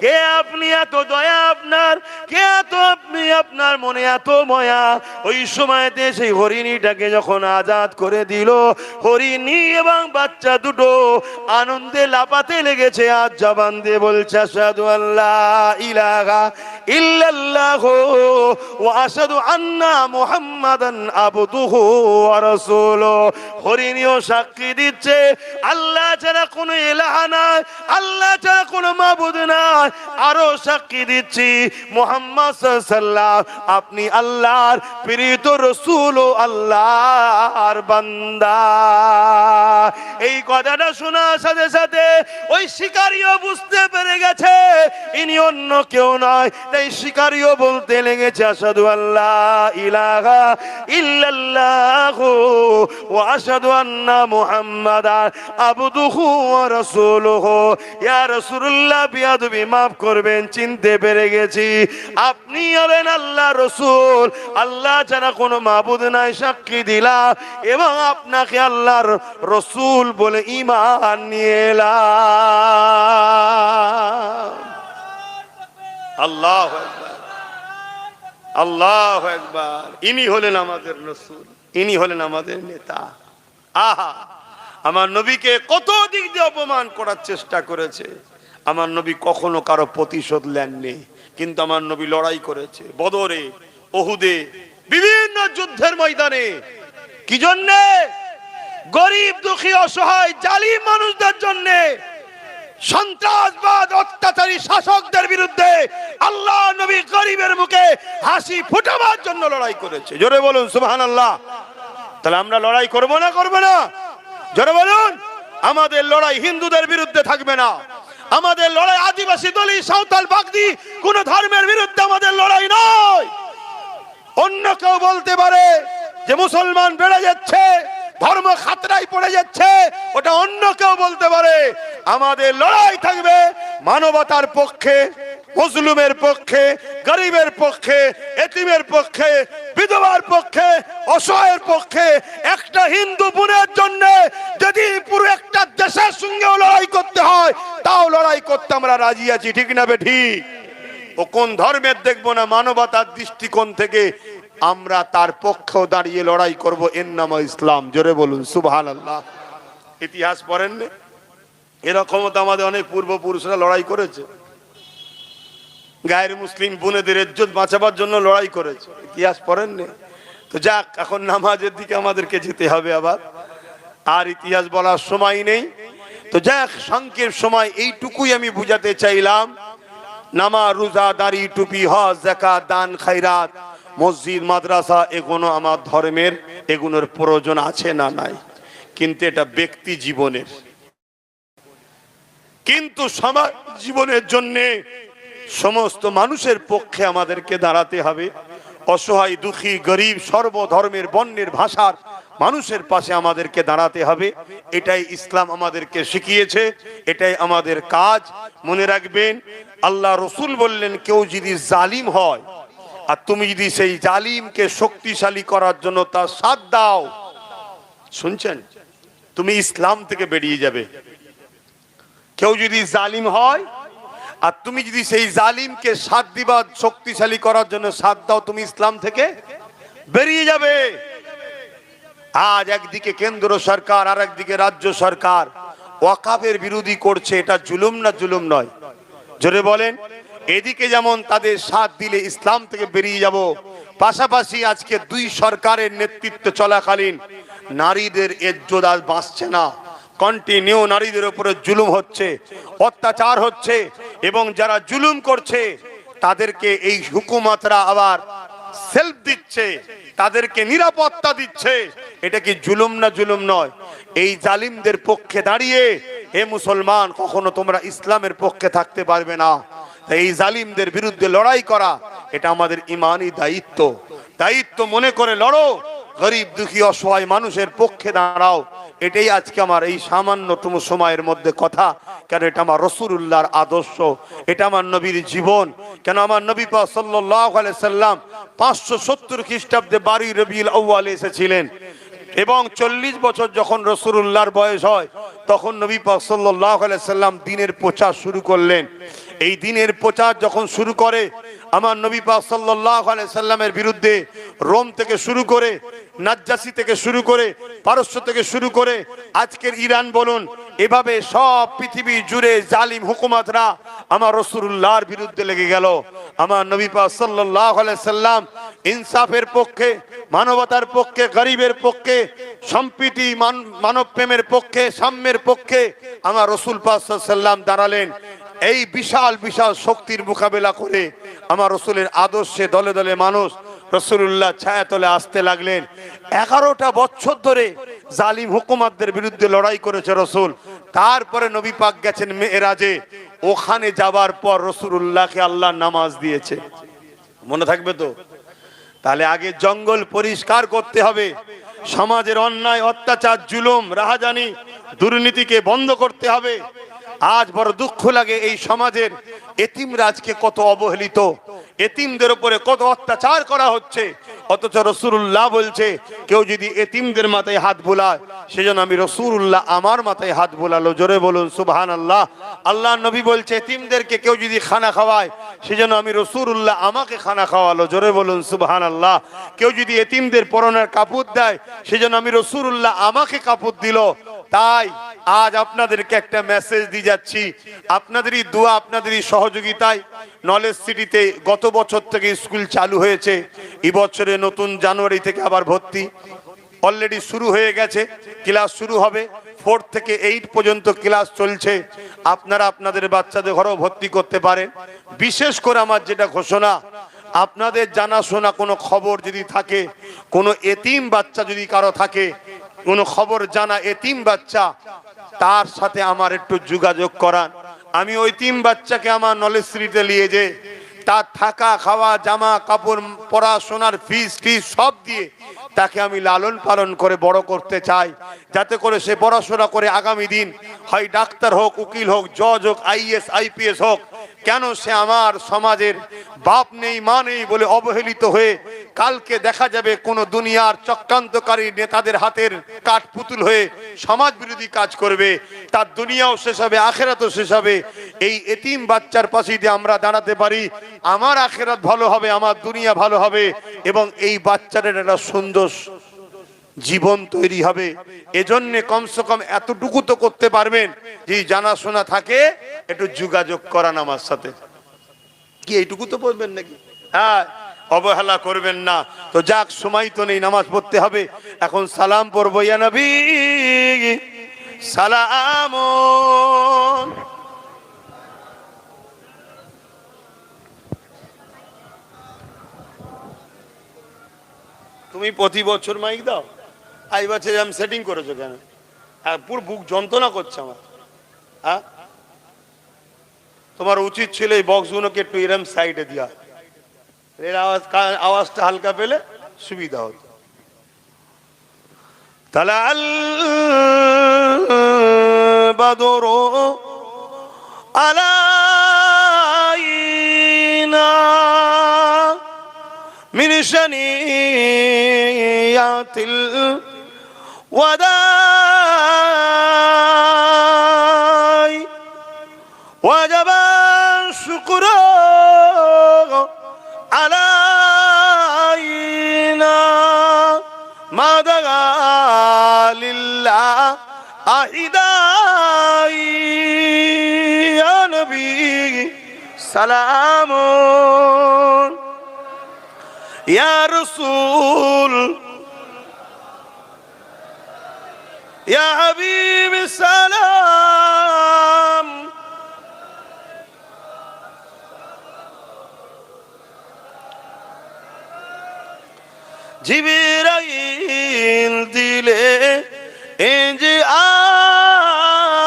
কে আপনি, এত দয়া আপনার, কে এত আপনি, আপনার মনে এত মায়া। ওই সময়তে সেই হরিণীটাকে যখন আজাদ করে দিল, হরিণী এবং বাচ্চা দুটো আনন্দে লাপাতে লেগেছে, আর জবান দিয়ে বলছে আশহাদু আল্লা ইলাহা ইল্লাল্লাহু ওয়া আশহাদু আন্না মুহাম্মাদান আবদুহু ওয়া রাসূলুহু। হরিণীও সাক্ষী দিচ্ছে আল্লাহ ছাড়া কোনো ইলাহা নাই, আল্লাহ ছাড়া কোনো মাবুদ নাই। আরো সাক্ষী দিচ্ছি মুহাম্মদ সাল্লাল্লাহু আলাইহি ওয়াসাল্লাম আপনি আল্লাহর প্রেরিত রাসূল ও আল্লাহর বান্দা। এই কথাটা শোনার সাথে সাথে ওই শিকারীও বুঝতে পেরে গেছে ইনি অন্য কেউ নয়। তাই শিকারীও বলতে লেগেছে আশহাদু আল্লা ইলাহা ইল্লাল্লাহু ওয়া আশহাদু আন্না মুহাম্মাদান আবদুহু ওয়া রাসূলুহু। ইয়া রাসূলুল্লাহ বিয়াদবি মাফ করবেন, চিনতে পেরে গেছি আপনি হলেন আল্লাহ রসুল, আল্লাহ ছাড়া কোনো মাবুদ নাই সাক্ষী দিলাম, এবং আপনাকে আল্লাহর রসুল বলে ঈমান নিয়ে এলাম। আল্লাহু আকবার, আল্লাহু আকবার। ইনি হলেন আমাদের রসুল, ইনি হলেন আমাদের নেতা। আহা, আমার নবীকে কত দিক দিয়ে অপমান করার চেষ্টা করেছে, আমার নবী কখনো কারো প্রতিশোধ নেননি, কিন্তু আমার নবী লড়াই করেছে বদরে, ওহুদে, বিভিন্ন যুদ্ধের ময়দানে। কি জন্যে? গরিব দুঃখী অসহায় জালিম মানুষদের জন্যে, সন্ত্রাসবাদ অত্যাচারী শাসকদের বিরুদ্ধে আল্লাহ নবী গরিবের মুখে হাসি ফুটাবার জন্য লড়াই করেছে। জোরে বলুন সুবহানাল্লাহ। তাহলে আমরা লড়াই করব না, করব না? জোরে বলুন। আমাদের লড়াই হিন্দুদের বিরুদ্ধে থাকবে না, আমাদের লড়াই আদিবাসী, দলিত, সাঁওতাল, বাগদি কোন ধর্মের বিরুদ্ধে আমাদের লড়াই নয়। অন্য কেউ বলতে পারে যে মুসলমান বেড়ে যাচ্ছে, ধর্ম খাতরায় পড়ে যাচ্ছে, ওটা অন্য কেউ বলতে পারে। আমাদের লড়াই থাকবে মানবতার পক্ষে, মজলুমের পক্ষে, গরিবের পক্ষে, এতিমের পক্ষে, বিধবার পক্ষে, অসহায়ের পক্ষে। একটা হিন্দু বোনের জন্য যদি পুরো একটা দেশের সঙ্গেও লড়াই করতে হয় তাও লড়াই করতে আমরা রাজি আছি, ঠিক না বেঠিক? ও কোন ধর্মের দেখবো না, মানবতার দৃষ্টিকোণ থেকে আমরা তার পক্ষেও দাঁড়িয়ে লড়াই করব। এর নাম ইসলাম। জোরে বলুন সুবহানাল্লাহ। ইতিহাস পড়েন না? এরকমও তো আমাদের অনেক পূর্বপুরুষরা লড়াই করেছে, গায়ের মুসলিম বোনেদের ইজ্জত বাঁচাবার জন্য লড়াই করেছে। ইতিহাস পড়েন না? তো যাক, এখন নামাজের দিকে আমাদেরকে যেতে হবে আবার, আর ইতিহাস বলার সময় নেই। তো যাক, সংক্ষেপ সময় এইটুকুই আমি বুঝাতে চাইলাম। নামাজ, রোজা, দাড়ি, টুপি, হজ, যাকাত, দান, খায়রাত, মসজিদ, মাদ্রাসা, এগুলো আমার ধর্মের, এগুলোর প্রয়োজন আছে না নাই, কিন্তু এটা ব্যক্তি জীবনের। কিন্তু সমাজ জীবনের জন্য সমস্ত মানুষের পক্ষে আমাদেরকে দাঁড়াতে হবে। অসহায়, দুঃখী, গরিব, সর্বধর্মের, বর্ণের, ভাষার মানুষের পাশে আমাদেরকে দাঁড়াতে হবে। এটাই ইসলাম আমাদেরকে শিখিয়েছে, এটাই আমাদের কাজ। মনে রাখবেন, আল্লাহ রসুল বললেন কেউ যদি জালিম হয় আর তুমি যদি সেই জালিমকে শক্তিশালী করার জন্য তার সাথ দাও, শুনছেন, তুমি ইসলাম থেকে বেরিয়ে যাবে। কেউ যদি জালিম হয় আর তুমি যদি সেই জালিমকে সাথ দিবা, শক্তিশালী করার জন্য সাথ দাও, তুমি ইসলাম থেকে বেরিয়ে যাবে। আজ একদিকে কেন্দ্র সরকার আর একদিকে রাজ্য সরকার ওয়াকাফের বিরোধী করছে, এটা জুলুম না জুলুম নয়? জোরে বলেন। এদিকে যেমন তাদের সাথ দিলে ইসলাম থেকে বেরিয়ে যাব, পাশাপাশি আজকে দুই সরকারের নেতৃত্ব চলাকালীন নারীদের ইজ্জত আজ বাঁচছে না, কন্টিনিউ নারীদের উপরে জুলুম হচ্ছে, অত্যাচার হচ্ছে, এবং যারা জুলুম করছে তাদেরকে এই হুকুমতরা আবার সেলফ দিচ্ছে, তাদেরকে নিরাপত্তা দিচ্ছে, এটা কি জুলুম না জুলুম নয়? এই জালিমদের পক্ষে দাঁড়িয়ে হে মুসলমান, কখনো তোমরা ইসলামের পক্ষে থাকতে পারবে না। এই জালিমদের বিরুদ্ধে লড়াই করা এটা আমাদের ঈমানি দায়িত্ব। দায়িত্ব মনে করে লড়ো, গরিব দুঃখী অসহায় মানুষের পক্ষে দাঁড়াও। এটাই আজকে আমার এই সামান্যতম সময়ের মধ্যে কথা। কেন এটা আমার রাসূলুল্লাহর আদর্শ, এটা আমার নবীর জীবন। কেন আমার নবী পাক সাল্লাল্লাহু আলাইহি সাল্লাম 570 খ্রিস্টাব্দে 12 রবিউল আউয়ালে এসেছিলেন এবং 40 বছর যখন রাসূলুল্লাহর বয়স হয় তখন নবী পাক সাল্লাল্লাহু আলাইহি সাল্লাম দ্বীনের প্রচার শুরু করলেন। এই দ্বীনের প্রচার যখন শুরু করে আমার নবী পাক সাল্লাল্লাহু আলাইহি সাল্লামের বিরুদ্ধে রোম থেকে শুরু করে, নাজ্জাসি থেকে শুরু করে, পারস্য থেকে শুরু করে আজকের ইরান বলুন, এভাবে সব পৃথিবী জুড়ে জালিম হুকুমতরা আমার রাসূলুল্লাহর বিরুদ্ধে লেগে গেল। আমার নবী পাক সাল্লাল্লাহু আলাইহি সাল্লাম ইনসাফের পক্ষে, মানবতার পক্ষে, গরিবের পক্ষে, সম্প্রীতি মানব প্রেমের পক্ষে, সাম্যের পক্ষে আমার রাসূল পাক সাল্লাল্লাহু আলাইহি সাল্লাম দাঁড়ালেন। এই বিশাল বিশাল শক্তির মোকাবেলা করে আমার রাসূলের আদর্শে দলে দলে মানুষ রাসূলুল্লাহ ছায়াতলে আসতে লাগলেন। 11টা বছর ধরে জালিম হুকুমতদের বিরুদ্ধে লড়াই করেছে রাসূল। তারপরে নবী পাক গেছেন মেরাজে, ওখানে যাবার পর রাসূলুল্লাহকে আল্লাহ নামাজ দিয়েছে। মনে থাকবে তো? তাহলে আগে জঙ্গল পরিষ্কার করতে হবে, সমাজের অন্যায় অত্যাচার জুলুম রাহাজানি দুর্নীতিকে বন্ধ করতে হবে। আজ বড় দুঃখ লাগে এই সমাজের এতিমরা আজকে কত অবহেলিত, এতিমদের উপরে কত অত্যাচার করা হচ্ছে। অথচ রাসূলুল্লাহ বলছে কেউ যদি এতিমদের মাথায় হাত বোলায় সেজন্য আমি রাসূলুল্লাহ আমার মাথায় হাত বোলালো। জোরে বলুন সুবহানাল্লাহ। আল্লাহ নবী বলছে এতিমদেরকে কেউ যদি খানা খাওয়ায় সেজন্য আমি রাসূলুল্লাহ আমাকে খানা খাওয়ালো। জোরে বলুন সুবহানাল্লাহ। কেউ যদি এতিমদের পরনের কাপড় দেয় সেজন্য আমি রাসূলুল্লাহ আমাকে কাপড় দিল। তাই আজ আপনাদেরকে একটা মেসেজ দিয়ে যাচ্ছি, আপনাদেরই দোয়া, আপনাদেরই সহযোগিতায় নলেজ সিটিতে গত বছর থেকে স্কুল চালু হয়েছে। এই বছরে নতুন জানুয়ারি থেকে আবার ভর্তি অলরেডি শুরু হয়ে গেছে, ক্লাস শুরু হবে। 4 থেকে 8 পর্যন্ত ক্লাস চলছে। আপনারা আপনাদের বাচ্চাদের ঘরেও ভর্তি করতে পারেন। বিশেষ করে আমার যেটা ঘোষণা, আপনাদের জানাশোনা কোনো খবর যদি থাকে, কোনো এতিম বাচ্চা যদি কারো থাকে, কোনো খবর জানা এতিম বাচ্চা, তার সাথে আমার একটু যোগাযোগ করান। আমি ওই এতিম বাচ্চাকে আমার নলেজ সিটিতে নিয়ে যে তার থাকা, খাওয়া, জামা কাপড়, পড়াশোনার ফিস সব দিয়ে তাকে আমি লালন পালন করে বড় করতে চাই, যাতে করে সে পড়াশোনা করে আগামী দিন হয় ডাক্তার হোক, উকিল হোক, জজ হোক, আইএস আইপিএস হোক। কেন সে আমার সমাজের বাপ নেই মা নেই বলে অবহেলিত হয়ে কালকে দেখা যাবে কোন দুনিয়ার চক্রান্তকারী নেতাদের হাতের কাঠপুতুল হয়ে সমাজ বিরোধী কাজ করবে, তার দুনিয়াও শেষ হবে, আখেরাতও শেষ হবে। এই এতিম বাচ্চার পাশে যদি আমরা দাঁড়াতে পারি, আমার আখেরাত ভালো হবে, আমার দুনিয়া ভালো হবে এবং এই বাচ্চাদের একটা সুন্দর জীবন তৈরি হবে। এজন্য কমসে কম এতটুকু তো করতে পারবেন যে জানাশোনা থাকে একটু যোগাযোগ করান আমার সাথে। কি এইটুকু তো বলবেন নাকি? হ্যাঁ, অবহেলা করবেন না। তো যাক, সময় তো নেই, নামাজ পড়তে হবে। এখন সালাম পড়বো। ইয়া নবী সালাম। তুমি প্রতি বছর মাইক দাও, এই বছর আমি সেটিং করেছো কেন? হ্যাঁ, পুরো বুক যন্ত্রণা করছে আমার। হ্যাঁ, তোমার উচিত ছিল এই বক্সগুলোকে একটু এরম সাইডে দিয়া, এর আওয়াজটা হালকা পেলে সুবিধা হতো। তালাল বাদরু আলাইনা মিন শানিয়াতিল ওয়াদাই ওয়াজাবা শুকরু আলাইনা মাদাগা লিল্লাহ আহিদাই। ইয়া নবী সালামুন, ইয়া রাসূল, ইয়া হাবিব সালাম। জিবরাইল দিলে এই যে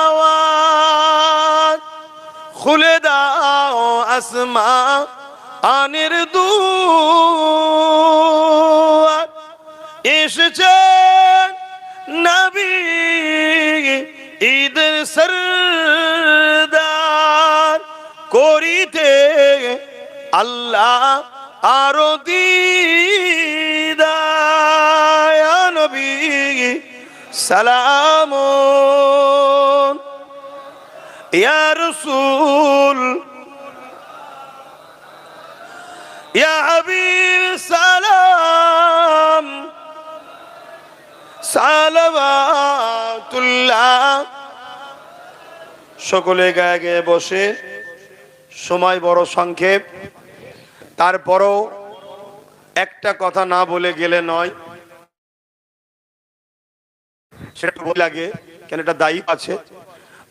আওয়াজ, খুলে দাও আসমা আনের দুয়ার, এসেছেন নবী ঈদের সরদার, করিতে আল্লাহ আরো দিদার। ইয়া নবী সালামুন, ইয়া রাসূল, ইয়া হাবিব সালাম, সালাওয়াতুল্লাহ। সকলে গায়ে গায়ে বসে, সময় বড় সংক্ষেপ, তারপরও একটা কথা না বলে গেলে নয়, সেটা বলে লাগে কেন, এটা দায়ী আছে।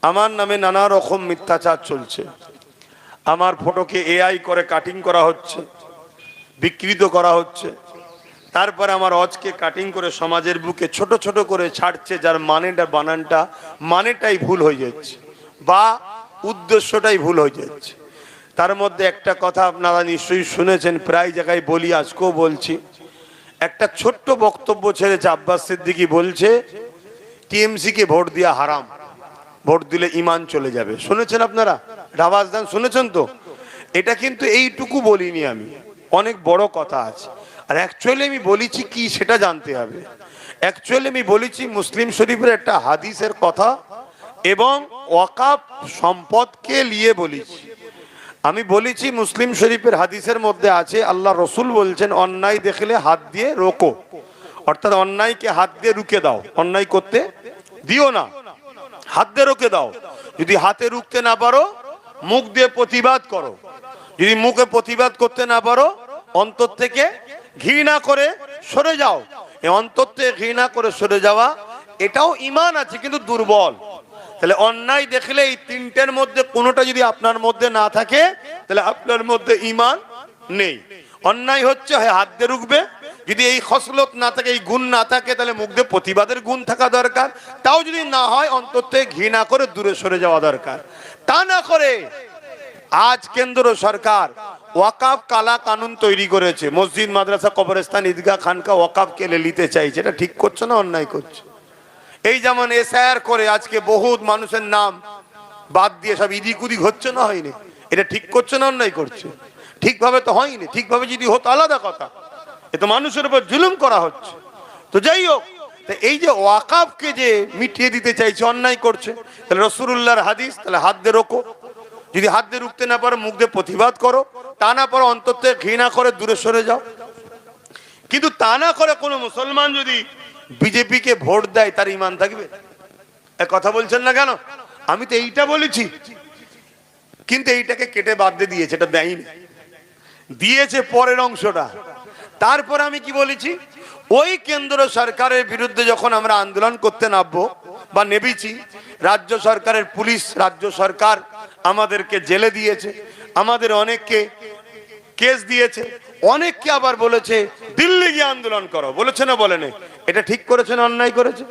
আমার নামে নানা রকম মিথ্যাচার চলছে, আমার ফটোকে এআই করে কাটিং করা হচ্ছে, বিকৃত করা হচ্ছে, তারপরে আমার অজকে কাটিং করে সমাজের বুকে ছোট ছোট করে ছাড়ছে, যার মানেটা বানানটা মানেটাই ভুল হয়ে যাচ্ছে বা উদ্দেশ্যটাই ভুল হয়ে যাচ্ছে। তার মধ্যে একটা কথা আপনারা নিশ্চয়ই শুনেছেন, প্রায় জায়গায় বলি, আজকেও বলছি। একটা ছোট্ট বক্তব্য ছেড়েছে আব্বাস সিদ্দিকী, বলছে টিএমসি কে ভোট দেওয়া হারাম, ভোট দিলে ইমান চলে যাবে। শুনেছেন আপনারা? আওয়াজ দেন, শুনেছেন তো? এটা কিন্তু এইটুকু বলিনি আমি, অনেক বড় কথা আছে। আর অ্যাকচুয়ালি আমি বলেছি কি সেটা জানতে হবে। অ্যাকচুয়ালি আমি বলেছি মুসলিম শরীফের একটা হাদিসের কথা এবং ওয়াকাফ সম্পদকে নিয়ে বলেছি। আমি বলেছি মুসলিম শরীফের হাদিসের মধ্যে আছে, আল্লাহ রসুল বলছেন অন্যায় দেখলে হাত দিয়ে রোকো, অর্থাৎ অন্যায়কে হাত দিয়ে রুখে দাও, অন্যায় করতে দিও না, হাত দিয়ে রুখে দাও। যদি হাতে রুখতে না পারো মুখ দিয়ে প্রতিবাদ করো, যদি মুখে প্রতিবাদ করতে না পারো অন্তর থেকে ঘৃণা করে সরে যাও। এই অন্তর থেকে ঘৃণা করে সরে যাওয়া, এটাও ঈমান আছে কিন্তু দুর্বল। তাহলে অন্যায় দেখলে এই তিনটের মধ্যে কোনোটা যদি আপনার মধ্যে না থাকে তাহলে আপনার মধ্যে ঈমান নেই। অন্যায় হচ্ছে হয় হাত দিয়ে রুখবে, যদি এই খসলত না থাকে, এই গুণ না থাকে, তাহলে মুখ দিয়ে প্রতিবাদের গুণ থাকা দরকার। তাও যদি না হয় অন্তর থেকে ঘৃণা করে দূরে সরে যাওয়া দরকার। তা না করে আজ কেন্দ্র সরকার ওয়াকাফ কালা কানুন তৈরি করেছে, মসজিদ মাদ্রাসা কবরস্থান ঈদগাহ খানকা ওয়াকাফ কেলে নিতে চাইছে। এটা ঠিক করছে না অন্যায় করছে? এই যেমন এসআইআর করে আজকে বহুত মানুষের নাম বাদ দিয়ে সব ইদিক উদিক হচ্ছে না, হয়নি? এটা ঠিক করছে না অন্যায় করছে? ঠিকভাবে তো হয়নি। ঠিকভাবে যদি হতো আলাদা কথা, এ তো মানুষের উপর জুলুম করা হচ্ছে। তো যাই হোক, এই যে ওয়াকাফকে যে মিটিয়ে দিতে চাইছে, অন্যায় করছে। তাহলে রাসূলুল্লাহর হাদিস, তাহলে হাত দিয়ে রোকো, যদি হাত দিয়ে রুখতে না পারো মুখ দিয়ে প্রতিবাদ করো, তা না পারো অন্তর থেকে ঘৃণা করে দূরে সরে যাও। কিন্তু তা না করে কোনো মুসলমান যদি বিজেপি কে ভোট দেয় তার ঈমান থাকবে? এক কথা বলছেন না কেন? আমি তো এইটা বলেছি, কিন্তু এইটাকে কেটে বাদ দিয়ে দিয়েছে, এটা দেয়নি, দিয়েছে পরের অংশটা। তারপর আমি কি বলেছি, ওই কেন্দ্র সরকারের বিরুদ্ধে যখন আমরা আন্দোলন করতে নামবো বা নেবেছি, রাজ্য সরকারের পুলিশ, রাজ্য সরকার আমাদেরকে জেলে দিয়েছে, আমাদের অনেককে কেস দিয়েছে, অনেককে আবার বলেছে দিল্লি গিয়ে আন্দোলন করো, বলেছে না বলেনি? এটা ঠিক করেছে না অন্যায় করেছে?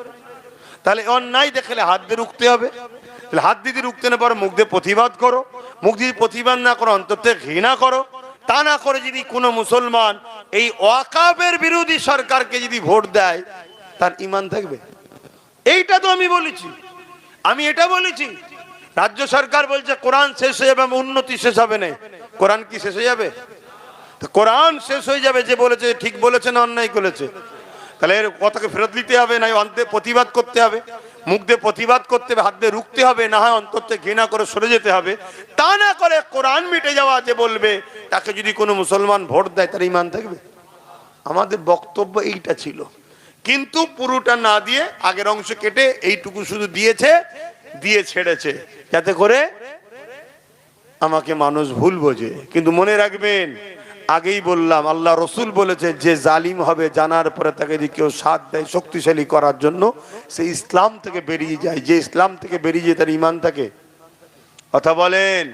তাহলে অন্যায় দেখলে হাত দিয়ে রুখতে হবে। তাহলে হাত দিয়ে রুখতে না পারো মুখ দিয়ে প্রতিবাদ করো, মুখ দিয়ে প্রতিবাদ না করো অন্তর থেকে ঘৃণা করো। তা না করে যদি কোনো মুসলমান এই ওয়াকাফের বিরোধী সরকারকে যদি ভোট দেয় তার ঈমান থাকবে? এইটা তো আমি বলেছি। আমি এটা বলেছি, রাজ্য সরকার বলছে কোরআন শেষ হয়ে যাবে, উন্নতি শেষ হবে না। কোরআন কি শেষ হয়ে যাবে? কোরআন শেষ হয়ে যাবে যে বলেছে ঠিক বলেছে না অন্যায় করেছে? তাহলে এর কথাকে ফেরত দিতে হবে, না অন্তরে প্রতিবাদ করতে হবে, মুখ দিয়ে প্রতিবাদ করতে হবে, হাত দিয়ে রুখতে হবে, না হয় অন্তর থেকে ঘৃণা করে সরে যেতে হবে। তা না করে কোরআন মিটে যাওয়া যে বলবে, তাকে যদি কোনো মুসলমান ভোট দেয় তার ঈমান থাকবে? আমাদের বক্তব্য এইটা ছিল, কিন্তু পুরোটা না দিয়ে আগের অংশ কেটে এইটুকু শুধু দিয়েছে, দিয়ে ছেড়েছে যাতে করে আমাকে মানুষ ভুল বোঝে। কিন্তু মনে রাখবেন, আগেই বললাম, আল্লাহ রসুল বলেছে যে জালিম হবে জানার পরে তাকে যদি কেউ সাথ দেয় শক্তিশালী করার জন্য, সে ইসলাম থেকে বেরিয়ে যায়। যে ইসলাম থেকে বেরিয়ে যায় তার ঈমান থাকে। কথা বলেন।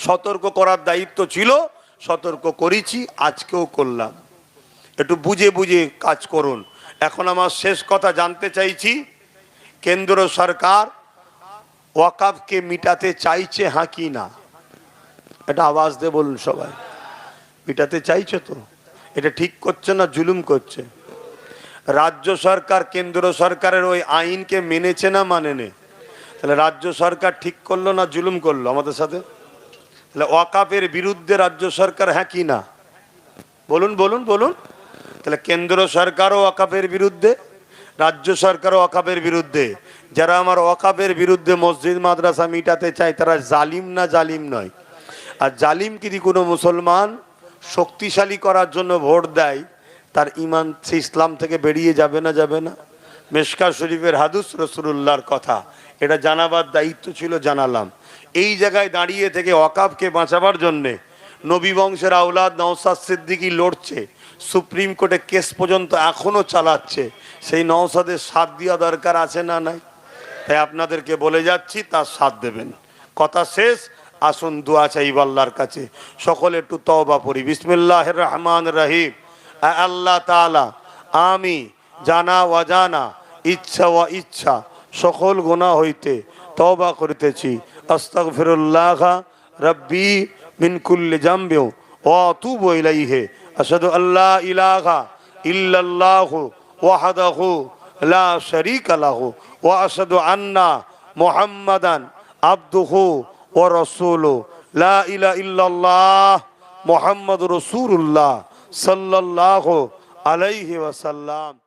সতর্ক করার দায়িত্ব ছিল, সতর্ক করেছি, আজকেও করলাম। একটু বুঝে বুঝে কাজ করুন। এখন আমার শেষ কথা জানতে চাইছি, কেন্দ্র সরকার ওয়াকাফকে মিটাতে চাইছে হ্যাঁ কি না? এটা আওয়াজ দিয়ে বলুন সবাই। মিটাতে চাইছে তো? এটা ঠিক করছে না জুলুম করছে? রাজ্য সরকার কেন্দ্র সরকারের ওই আইনকে মেনেছে না মানেনি? তাহলে রাজ্য সরকার ঠিক করলো না জুলুম করলো আমাদের সাথে? তাহলে ওয়াকাফের বিরুদ্ধে রাজ্য সরকার হ্যাঁ কি না? বলুন বলুন বলুন। তাহলে কেন্দ্র সরকারও ওয়াকাফের বিরুদ্ধে, রাজ্য সরকারও ওয়াকাফের বিরুদ্ধে। যারা আমার ওয়াকাফের বিরুদ্ধে মসজিদ মাদ্রাসা মিটাতে চায় তারা জালিম না জালিম নয়? আর জালিম যদি কোনো মুসলমান শক্তিশালী করার জন্য ভোট দেয়, তার ইমান সে ইসলাম থেকে বেরিয়ে যাবে না যাবে না? মিশকাত শরীফের হাদিস, রাসূলুল্লাহর কথা, এটা জানাবার দায়িত্ব ছিল, জানালাম। এই জায়গায় দাঁড়িয়ে থেকে ওয়াকাফকে বাঁচাবার জন্যে নবী বংশের আওলাদ নওশাদ সিদ্দিকী লড়ছে, সুপ্রিম কোর্টে কেস পর্যন্ত এখনো চালাচ্ছে। সেই নওশাদের সাথ দেওয়া দরকার আছে না নাই? তাই আপনাদেরকে বলে যাচ্ছি, তার সাথ দেবেন। কথা শেষ, আসুন দোয়া চাইব আল্লাহর কাছে। সকলে একটু তওবা পড়ি। বিসমিল্লাহির রহমানির রহিম। আল্লাহ তাআলা, আমি জানা অজানা, ইচ্ছা ও ইচ্ছা সকল গুনাহ হইতে তওবা করিতেছি। আস্তাগফিরুল্লাহ রাব্বি মিন কুল্লি জামবি ওয়া আতুবু ইলাইহি। আশহাদু আল্লা ইলাহা ইল্লাল্লাহু ওয়াহদাহু লা শারীকা লাহু ওয়া আশহাদু আন্না মুহাম্মাদান আবদুহু ওয়া রাসূলুহু। লা ইলাহা ইল্লাল্লাহ মুহাম্মাদুর রাসূলুল্লাহ সাল্লাল্লাহু আলাইহি ওয়াসাল্লাম।